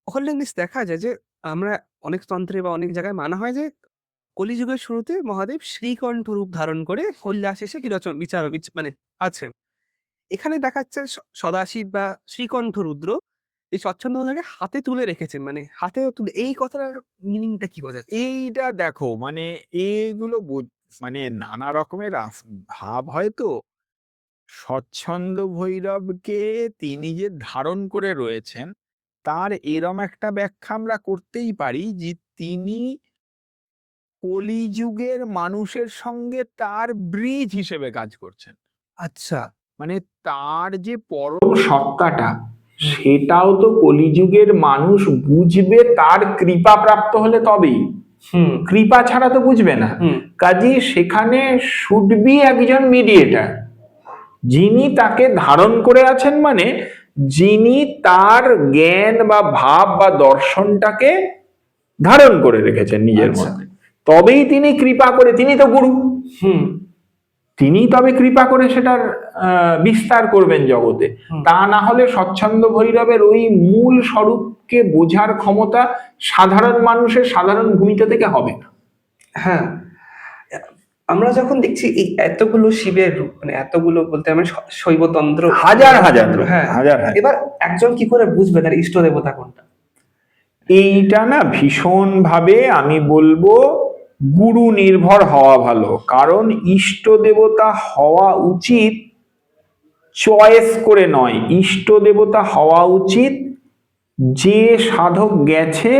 ওখানে জিনিস দেখা যায় যে আমরা অনেক তন্ত্রে বা অনেক জায়গায় মানা হয় যে কলিযুগের শুরুতে মহাদেব শ্রীকণ্ঠ রূপ ধারণ করে কৈলাস এসে কি মানে আছেন। এখানে দেখাচ্ছে সদাশিব বা শ্রীকণ্ঠ রুদ্র এই স্বচ্ছন্দ ভৈরবকে হাতে তুলে রেখেছেন, মানে হাতে তুলে, এই কথাটার মিনিংটা কি বোঝাচ্ছে? এইটা দেখো, মানে এগুলো মানে নানা রকমের ভাব হয়তো। স্বচ্ছন্দ ভৈরবকে তিনি যে ধারণ করে রয়েছেন, তার এরম একটা ব্যাখ্যা আমরা করতেই পারি যে তিনি কলিযুগের মানুষের সঙ্গে তার ব্রিজ হিসেবে কাজ করছেন। আচ্ছা, মানে তার যে পরম সত্তাটা, সেটাও তো কলিযুগের মানুষ বুঝবে তার কৃপা প্রাপ্ত হলে তবেই। হুম কৃপা ছাড়া তো বুঝবে না। হুম কাজে সেখানে শুড বি একজন মিডিয়েটর, যিনি তাকে ধারণ করে আছেন, মানে যিনি তার জ্ঞান বা ভাব বা দর্শনটাকে ধারণ করে রেখেছেন নিজের আচ্ছা। মধ্যে, তবেই তিনি কৃপা করে, তিনি তো গুরু, হুম তিনি তবে কৃপা করে সেটার বিস্তার করবেন জগতে। তা না হলে স্বচ্ছন্দ ভৈরবের ওই মূল স্বরূপকে বোঝার ক্ষমতা সাধারণ মানুষের সাধারণ ভূমিকা থেকে হবে না। হ্যাঁ, আমরা যখন দেখছি এই এতগুলো শিবের রূপ, মানে এতগুলো বলতে আমরা শৈবতন্ত্র হাজার হাজার রূপ, হ্যাঁ হাজার হাজার। এবার একজন কি করে বুঝবে তার ইষ্ট দেবতা কোনটা? এইটা না ভীষণ ভাবে আমি বলবো গুরু নির্ভর হওয়া ভালো, কারণ ইষ্ট দেবতা হওয়া উচিত চয়েস করে নয়। ইষ্ট দেবতা হওয়া উচিত যে সাধক গেছে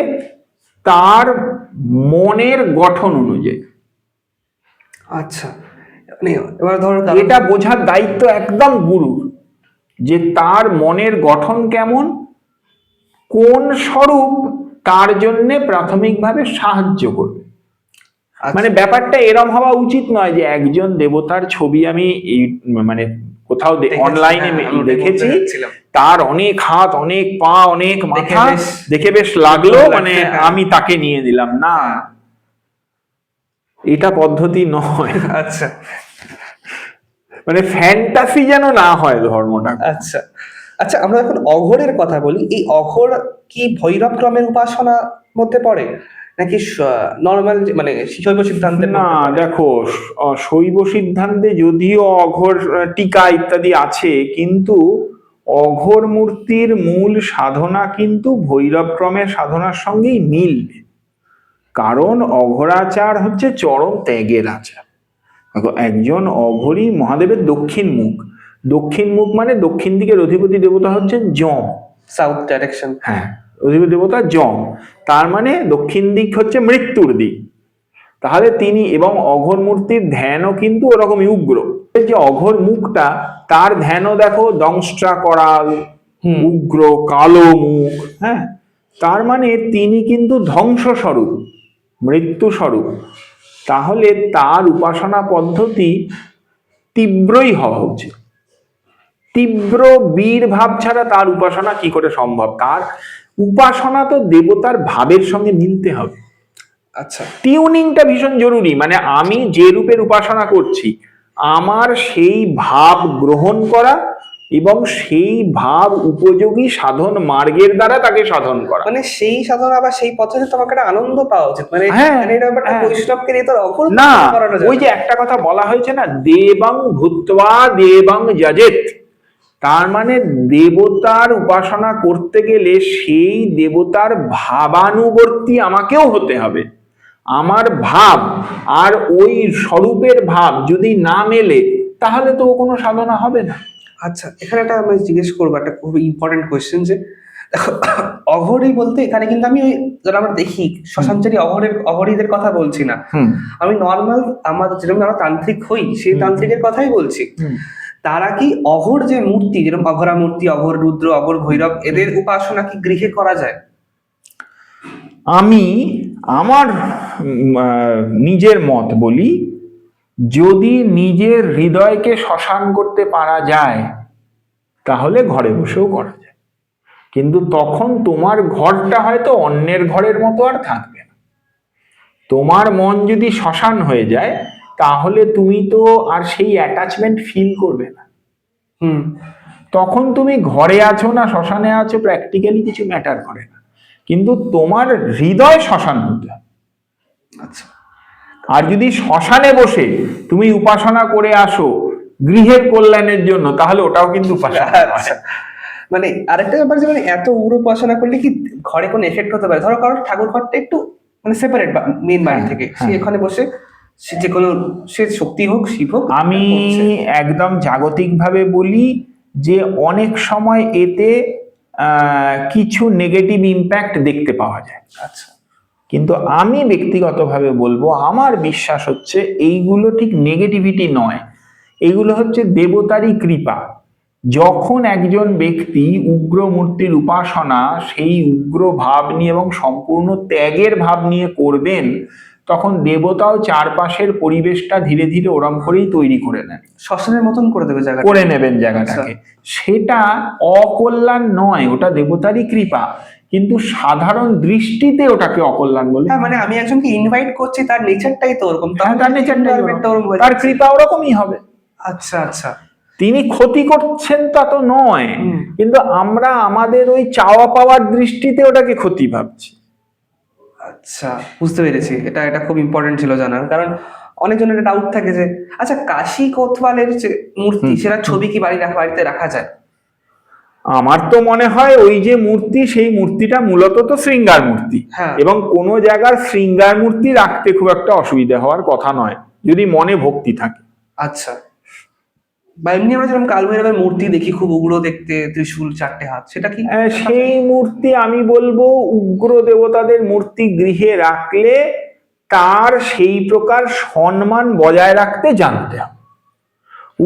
তার মনের গঠন অনুযায়ী। আচ্ছা, মানে এবার ধরো এটা বোঝার দায়িত্ব একদম গুরুর, যে তার মনের গঠন কেমন, কোন স্বরূপ তার জন্য প্রাথমিকভাবে সাহায্য করবে। আচ্ছা। মানে ব্যাপারটা এরম হওয়া উচিত নয় যে একজন দেবতার ছবি আমি এই মানে কোথাও অনলাইনে দেখেছি, তার অনেক হাত, অনেক পা, অনেক মাথা, দেখে বেশ লাগলো, মানে আমি তাকে নিয়ে দিলাম। না, এটা পদ্ধতি নয়। আচ্ছা মানে ফ্যান্টাসি যেন না হয় ধর্মটা। আচ্ছা আচ্ছা, আমরা এখন অঘোরের কথা বলি। এই অঘোর কি ভৈরব ক্রমের উপাসনা মধ্যে পড়ে নাকি নর্মাল মানে শৈব সিদ্ধান্তের না, দেখো শৈব সিদ্ধান্তে যদিও অঘোর টিকা ইত্যাদি আছে, কিন্তু অঘোর মূর্তির মূল সাধনা কিন্তু ভৈরব ক্রমের সাধনার সঙ্গেই মিলবে, কারণ অঘোরাচার হচ্ছে চরম ত্যাগের আচার। একজন অঘোরী মহাদেবের দক্ষিণ মুখ, দক্ষিণ মুখ মানে দক্ষিণ দিকের অধিপতি দেবতা হচ্ছেন যম, সাউথ ডাইরেকশন। হ্যাঁ, অধিপতি দেবতা যম, তার মানে দক্ষিণ দিক হচ্ছে মৃত্যুর দিক। তাহলে তিনি, এবং অঘোর মূর্তির ধ্যানও কিন্তু ওরকমই উগ্র। যে অঘোর মুখটা, তার ধ্যানও দেখো দংষ্ট্রা করাল, উগ্র কালো মুখ। হ্যাঁ, তার মানে তিনি কিন্তু ধ্বংস স্বরূপ, মৃত্যু স্বরূপ। তাহলে তার উপাসনা পদ্ধতি তীব্রই হওয়া উচিত। তীব্র বীর ভাব ছাড়া তার উপাসনা কি করে সম্ভব? তার উপাসনা তো দেবতার ভাবের সঙ্গে মিলতে হবে। আচ্ছা, টিউনিংটা ভীষণ জরুরি। মানে আমি যে রূপের উপাসনা করছি, আমার সেই ভাব গ্রহণ করা এবং সেই ভাব উপযোগী সাধন মার্গের দ্বারা তাকে সাধন করা। মানে সেই সাধনা বা সেই পথে তোমাকে একটা আনন্দ পাওয়া উচিত। মানে এটা ব্যাপারটা বৈষ্ণবকে নিয়ে তো অঘোর না, ওই যে একটা কথা বলা হয়েছে না, দেবং ভূত্বা দেবং যজেত। তার মানে দেবতার উপাসনা করতে গেলে সেই দেবতার ভাবানুবর্তী আমাকেও হতে হবে। আমার ভাব আর ওই স্বরূপের ভাব যদি না মেলে, তাহলে তো কোনো সাধনা হবে না। আচ্ছা, এখানে একটা আমি জিজ্ঞেস করবো একটা খুব ইম্পর্টেন্ট কোয়েশ্চেন, যে দেখো অঘোরী বলতে এখানে কিন্তু আমি ওই যারা আমরা দেখি শ্মশানচারী অঘোরীদের কথা বলছি না, আমি নর্মাল আমাদের যেরকম আমরা তান্ত্রিক হই সেই তান্ত্রিকের কথাই বলছি। তারা কি অঘোর যে মূর্তি, যেরকম অঘোরা মূর্তি, অঘোর রুদ্র, অঘোর ভৈরব, এদের উপাসনা কি গৃহে করা যায়? আমি আমার নিজের মত বলি, যদি নিজের হৃদয়কে শ্মশান করতে পারা যায় তাহলে ঘরে বসেও করা যায়, কিন্তু তখন তোমার ঘরটা হয়তো অন্যের ঘরের মতো আর থাকবে না। তোমার মন যদি শ্মশান হয়ে যায় তাহলে তুমি তো আর সেই অ্যাটাচমেন্ট ফিল করবে না। তখন তুমি ঘরে আছো না শ্মশানে আছো প্র্যাকটিক্যালি কিছু ম্যাটার করে না, কিন্তু তোমার হৃদয় শ্মশান হতে হবে। আচ্ছা, আর যদি শ্মশানে বসে তুমি উপাসনা করে আসো গৃহের কল্যাণের জন্য, তাহলে ওটাও কিন্তু উপাসনা। আচ্ছা, মানে আরেকটা ব্যাপার যে মানে এত উগ্র উপাসনা করলে কি ঘরে কোনো এফেক্ট হতে পারে? ধরো কারোর ঠাকুর ঘরটা একটু মানে সেপারেট মেন বাড়ি থেকে, সে এখানে বসে সে যে কোনো সে শক্তি হোক শিব হোক, আমি একদম জাগতিকভাবে বলি যে অনেক সময় এতে কিছু নেগেটিভ ইম্প্যাক্ট দেখতে পাওয়া যায়। আচ্ছা, কিন্তু আমি ব্যক্তিগতভাবে বলবো, আমার বিশ্বাস হচ্ছে এইগুলো ঠিক নেগেটিভিটি নয়, এইগুলো হচ্ছে দেবতারই কৃপা। যখন একজন ব্যক্তি উগ্র মূর্তির উপাসনা সেই উগ্র ভাব নিয়ে এবং সম্পূর্ণ ত্যাগের ভাব নিয়ে করবেন, তখন দেবতাও চারপাশের পরিবেশটা ধীরে ধীরে ওরম করেই তৈরি করে নেন, শ্মশানের মতন করে দেবে জায়গা। করে নেবেন জায়গাটাকে। সেটা অকল্যাণ নয়, ওটা দেবতারই কৃপা, কিন্তু সাধারণ দৃষ্টিতে ওটাকে অকল্যাণ বলে। হ্যাঁ, মানে আমি একজনকে ইনভাইট করছি, তার নেচারটাই তো ওরকম, হ্যাঁ, তার নেচারটাই environment-টা ওরকম হয়ে তার যাচ্ছে। কৃপা ওরকমই হবে। আচ্ছা আচ্ছা। তিনি ক্ষতি করছেন তা তো নয়, কিন্তু আমরা আমাদের ওই চাওয়া পাওয়ার দৃষ্টিতে ওটাকে ক্ষতি ভাবছি। আচ্ছা, বুঝতে পেরেছি। এটা এটা খুব ইম্পর্টেন্ট ছিল জানার, কারণ অনেকজনের ডাউট থাকে যে আচ্ছা কাশী কোতওয়ালের যে মূর্তি, সেটা ছবি কি বাড়িতে রাখা যায়? আমার তো মনে হয় ওই যে মূর্তি, সেই মূর্তিটা মূলত তো শৃঙ্গার মূর্তি, হ্যাঁ। এবং কোনো জায়গার শৃঙ্গার মূর্তি রাখতে খুব একটা অসুবিধা হওয়ার কথা নয়, যদি মনে ভক্তি থাকে। আচ্ছা, বা এমনি আমরা যেরকম কালভৈরবের মূর্তি দেখি, খুব উগ্র দেখতে, ত্রিশূল, 4টে হাত, সেটা কি? সেই মূর্তি আমি বলবো উগ্র দেবতাদের মূর্তি গৃহে রাখলে তার সেই প্রকার সম্মান বজায় রাখতে জানতে হবে।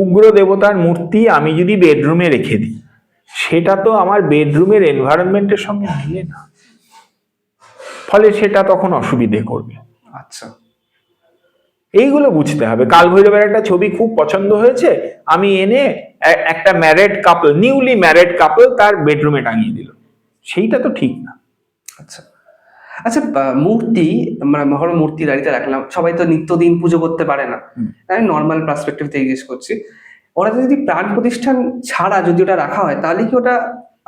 উগ্র দেবতার মূর্তি আমি যদি বেডরুমে রেখে দিই, সেটা তো আমার বেডরুমের এনভায়রনমেন্টের সঙ্গে মিলে না, ফলে সেটা তখন অসুবিধে করবে। আচ্ছা, এইগুলো বুঝতে হবে। কালভৈরবের একটা ছবি খুব পছন্দ হয়েছে, আমি এনে একটা ম্যারেড কাপল, নিউলি ম্যারেড কাপল তার বেডরুমে টাঙিয়ে দিল, সেইটা তো ঠিক না। আচ্ছা আচ্ছা। মূর্তি, মানে ধরো মূর্তি বাড়িতে রাখলাম, সবাই তো নিত্যদিন পুজো করতে পারে না, আমি নর্মাল পার্সপেক্টিভ থেকে জিজ্ঞেস করছি, ওরা যদি প্রাণ প্রতিষ্ঠান ছাড়া যদি ওটা রাখা হয়, তাহলে কি ওটা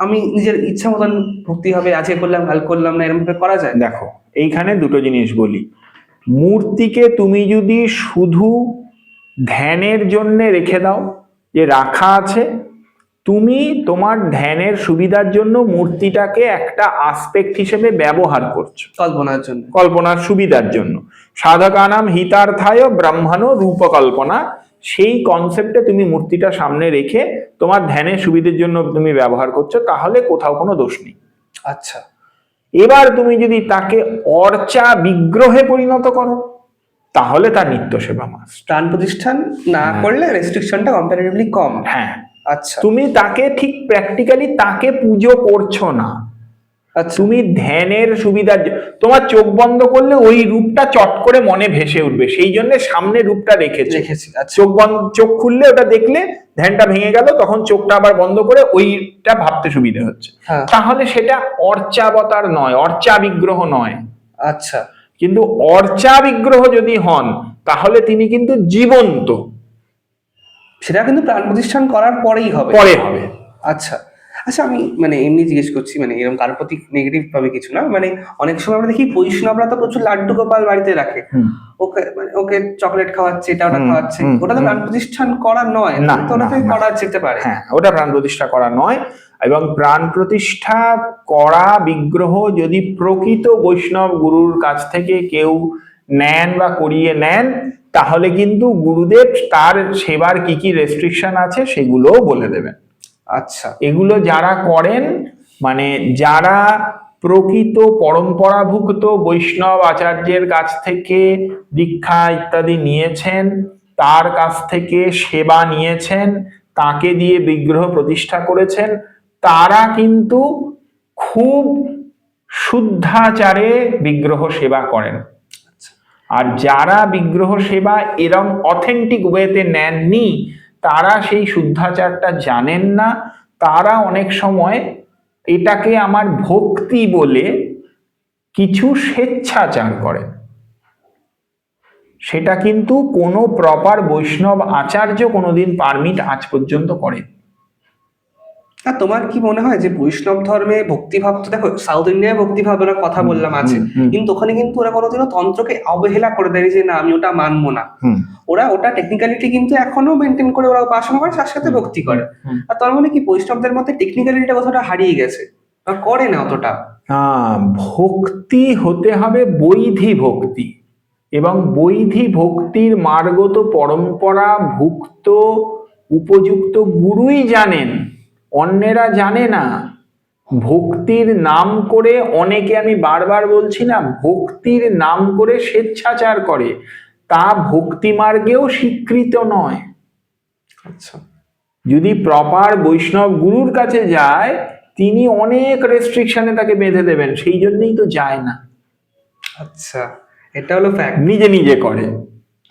আমি নিজের ইচ্ছা মতন ভক্তি হবে, আজকে করলাম কাল করলাম না, এরকম ভাবে করা যায়? দেখো, এইখানে দুটো জিনিস বলি। মূর্তিকে তুমি যদি শুধু ধ্যানের জন্য রেখে দাও, যে রাখা আছে, তুমি তোমার ধ্যানের সুবিধার জন্য মূর্তিটাকে একটা আসপেক্ট হিসেবে ব্যবহার করছো, কল্পনার জন্য। কল্পনার সুবিধার জন্য। সাধকানাম হিতার্থায় ব্রহ্মণ রূপকল্পনা, সেই কনসেপ্টে তুমি মূর্তিটা সামনে রেখে তোমার ধ্যানের সুবিধার জন্য তুমি ব্যবহার করছো, তাহলে কোথাও কোনো দোষ নেই। আচ্ছা, এবার তুমি যদি তাকে অর্চা বিগ্রহে পরিণত করো, তাহলে তার নিত্য সেবা মাস। প্রাণ প্রতিষ্ঠান না করলে রেস্ট্রিকশনটা কম্পারেটিভলি কম। হ্যাঁ, আচ্ছা তুমি তাকে ঠিক প্র্যাকটিক্যালি তাকে পুজো করছো না, আচ্ছা। তুমি ধ্যানের সুবিধার তোমার চোখ বন্ধ করলে ওই রূপটা চট করে মনে ভেসে উঠবে, সেই জন্য সামনে রূপটা রেখেছি। আচ্ছা, চোখ খুললে ওটা দেখলে ধ্যানটা ভেঙে গেল, তখন চোখটা আবার বন্ধ করে ওইটা ভাবতে সুবিধা হচ্ছে। হ্যাঁ। তাহলে সেটা অর্চাবতার নয়, অর্চা বিগ্রহ নয়। আচ্ছা, কিন্তু অর্চা বিগ্রহ যদি হন, তাহলে তিনি কিন্তু জীবন্ত, সেটা কিন্তু প্রাণ প্রতিষ্ঠান করার পরেই হবে। পরে হবে। আচ্ছা আচ্ছা, আমি মানে এমনি জিজ্ঞেস করছি, মানে এরকম কারোর প্রতি নেগেটিভ ভাবে কিছু না, মানে অনেক সময় আমরা দেখি বৈষ্ণবরা তো প্রচুর লাড্ডু গোপাল বাড়িতে রাখে, ওকে মানে ওকে চকলেট খাওয়াচ্ছে, এটা ওটা খাওয়াচ্ছে, ওটা তো প্রাণ প্রতিষ্ঠান করা নয় না, তো, ওটাতে করা যেতে পারে। হ্যাঁ, ওটা প্রাণ প্রতিষ্ঠা করা নয়। এবং প্রাণ প্রতিষ্ঠা করা বিগ্রহ যদি প্রকৃত বৈষ্ণব গুরুর কাছ থেকে কেউ নেন বা করিয়ে নেন, তাহলে কিন্তু গুরুদেব তার সেবার কি কি রেস্ট্রিকশন আছে সেগুলোও বলে দেবেন। আচ্ছা, এগুলো যারা করেন, মানে যারা প্রকৃত পরম্পরাভুক্ত বৈষ্ণব আচার্যের কাছ থেকে দীক্ষা ইত্যাদি নিয়েছেন, তার কাছ থেকে সেবা নিয়েছেন, তাকে দিয়ে বিগ্রহ প্রতিষ্ঠা করেছেন, তারা কিন্তু খুব শুদ্ধাচারে বিগ্রহ সেবা করেন। আর যারা বিগ্রহ সেবা এরম অথেন্টিক ওয়েতে নেননি, তারা সেই শুদ্ধাচারটা জানেন না, তারা অনেক সময় এটাকে আমার ভক্তি বলে কিছু স্বেচ্ছাচার করেন। সেটা কিন্তু কোনো প্রপার বৈষ্ণব আচার্য কোনোদিন পারমিট আজ পর্যন্ত করেন। আর তোমার কি মনে হয় যে বৈষ্ণব ধর্মে ভক্তিভাব, তো দেখো সাউথ ইন্ডিয়ায় ভক্তিভাবের কথা বললাম আছে, কিন্তু ওখানে কিন্তু ওরা কোনোদিনও তন্ত্রকে অবহেলা করে দেয় যে না আমি ওটা মানবো না, ওরা ওটা টেকনিক্যালিটি কিন্তু এখনো মেনটেন করে ওরা উপাসনা করে, তার সাথে ভক্তি করে। আর তার মানে কি বৈষ্ণবদের মধ্যে টেকনিক্যালিটিটা কতটা হারিয়ে গেছে, আর করে না অতটা। ভক্তি হতে হবে বৈধি ভক্তি, এবং বৈধি ভক্তির মার্গত পরম্পরা ভুক্ত উপযুক্ত গুরুই জানেন, অন্যেরা জানে না। ভক্তির নাম করে অনেকে, আমি বারবার বলছি না, ভক্তির নাম করে স্বেচ্ছাচার করে, তা ভক্তি মার্গেও স্বীকৃত নয়। আচ্ছা, যদি প্রপার বৈষ্ণব গুরুর কাছে যায়, তিনি অনেক রেস্ট্রিকশনে তাকে বেঁধে দেবেন, সেই জন্যই তো যায় না, আচ্ছা, এটা হলো ফ্যাক্ট। নিজে নিজে করে।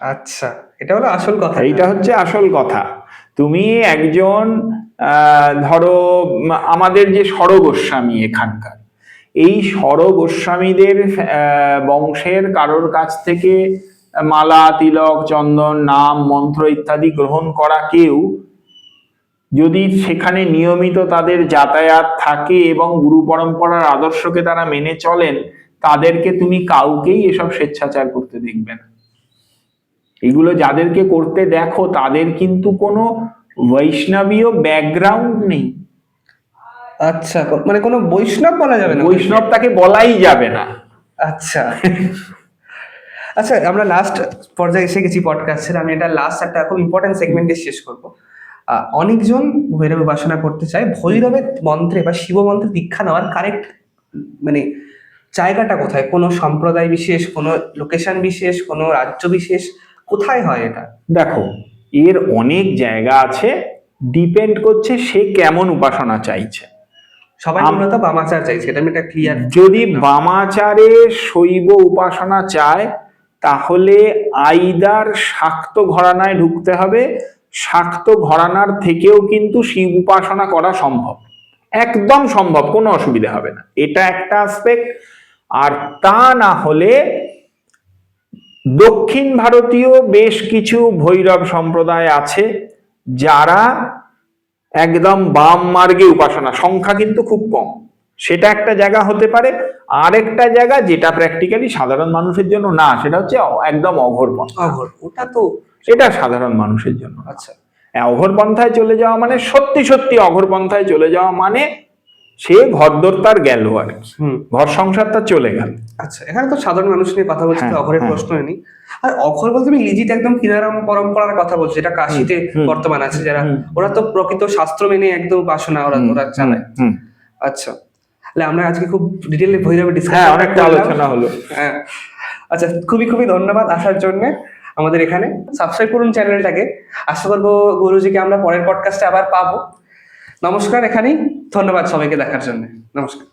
আচ্ছা, এটা হলো আসল কথা। এইটা হচ্ছে আসল কথা। তুমি একজন ধরো আমাদের যে স্বর গোস্বামী এখানকার, এই স্বর গোস্বামীদের বংশের কারোর কাছ থেকে মালা, তিলক, চন্দন, নাম, মন্ত্র ইত্যাদি গ্রহণ করা কেউ যদি সেখানে নিয়মিত তাদের যাতায়াত থাকে এবং গুরু পরম্পরার আদর্শকে তারা মেনে চলেন, তাদেরকে তুমি কাউকেই এসব স্বেচ্ছাচার করতে দেখবে না। এগুলো যাদেরকে করতে দেখো তাদের কিন্তু কোনো বৈষ্ণবীয় ব্যাকগ্রাউন্ড নেই। আচ্ছা, মানে কোনো বৈষ্ণব বলা যাবে না, বৈষ্ণব তাকে বলাই যাবে না। আচ্ছা আচ্ছা, আমরা লাস্ট পর্যায়ে এসে গেছি পডকাস্টের। আমি এটা লাস্ট একটা খুব ইম্পর্টেন্ট সেগমেন্টে শেষ করব। অনেকজন ভৈরব উপাসনা করতে চায়, ভৈরবের মন্ত্রে বা শিব মন্ত্রে দীক্ষা নেওয়ার কারেক্ট মানে জায়গাটা কোথায়? কোনো সম্প্রদায় বিশেষ, কোনো লোকেশন বিশেষ, কোনো রাজ্য বিশেষ, কোথায় হয় এটা? দেখো, এর অনেক জায়গা আছে, ডিপেন্ড করছে সে কেমন উপাসনা চাইছে। সবাই মূলত বামাচার চাইছে, এটা আমি একটা ক্লিয়ার। যদি বামাচারে শৈব উপাসনা চায় তাহলে আইদার শাক্ত ঘরানায় ঢুকতে হবে। শাক্ত ঘরানার থেকেও কিন্তু শিব উপাসনা করা সম্ভব, একদম সম্ভব, কোনো অসুবিধা হবে না, এটা একটা অ্যাসপেক্ট। আর তা না হলে দক্ষিণ ভারতীয় বেশ কিছু ভৈরব সম্প্রদায় আছে যারা একদম বাম মার্গে উপাসনা, সংখ্যা কিন্তু খুব কম, সেটা একটা জায়গা হতে পারে। আরেকটা জায়গা যেটা প্র্যাকটিক্যালি সাধারণ মানুষের জন্য না, সেটা হচ্ছে একদম অঘোর পন্থা। অঘোর, ওটা তো এটা সাধারণ মানুষের জন্য। আচ্ছা, অঘোর পন্থায় চলে যাওয়া মানে সত্যি সত্যি অঘোর পন্থায় চলে যাওয়া মানে সে ঘরদোর তার গেল আর কি, ঘর সংসার তার চলে গেল। আচ্ছা, এখানে তো সাধারণ মানুষ নিয়ে কথা বলছি, তো হ্যাঁ, অঘোরের হ্যাঁ। প্রশ্ন নেই। আর অঘোর বলতে আমি লিজিট একদম কিনারাম পরম্পরার কথা বলছি, যেটা কাশিতে বর্তমান আছে যারা, ওরা তো প্রকৃত শাস্ত্র মেনে একদম উপাসনা ওরা চালায়। আচ্ছা, তাহলে আমরা আজকে খুব ডিটেইলে ভৈরবে ডিসকাস, অনেকটা আলোচনা হলো। হ্যাঁ, আচ্ছা, খুবই খুবই ধন্যবাদ আসার জন্য আমাদের এখানে। সাবস্ক্রাইব করুন চ্যানেলটাকে। আশা করবো গুরুজিকে আমরা পরের পডকাস্টে আবার পাবো। নমস্কার, এখানেই। ধন্যবাদ সবাইকে দেখার জন্য। নমস্কার।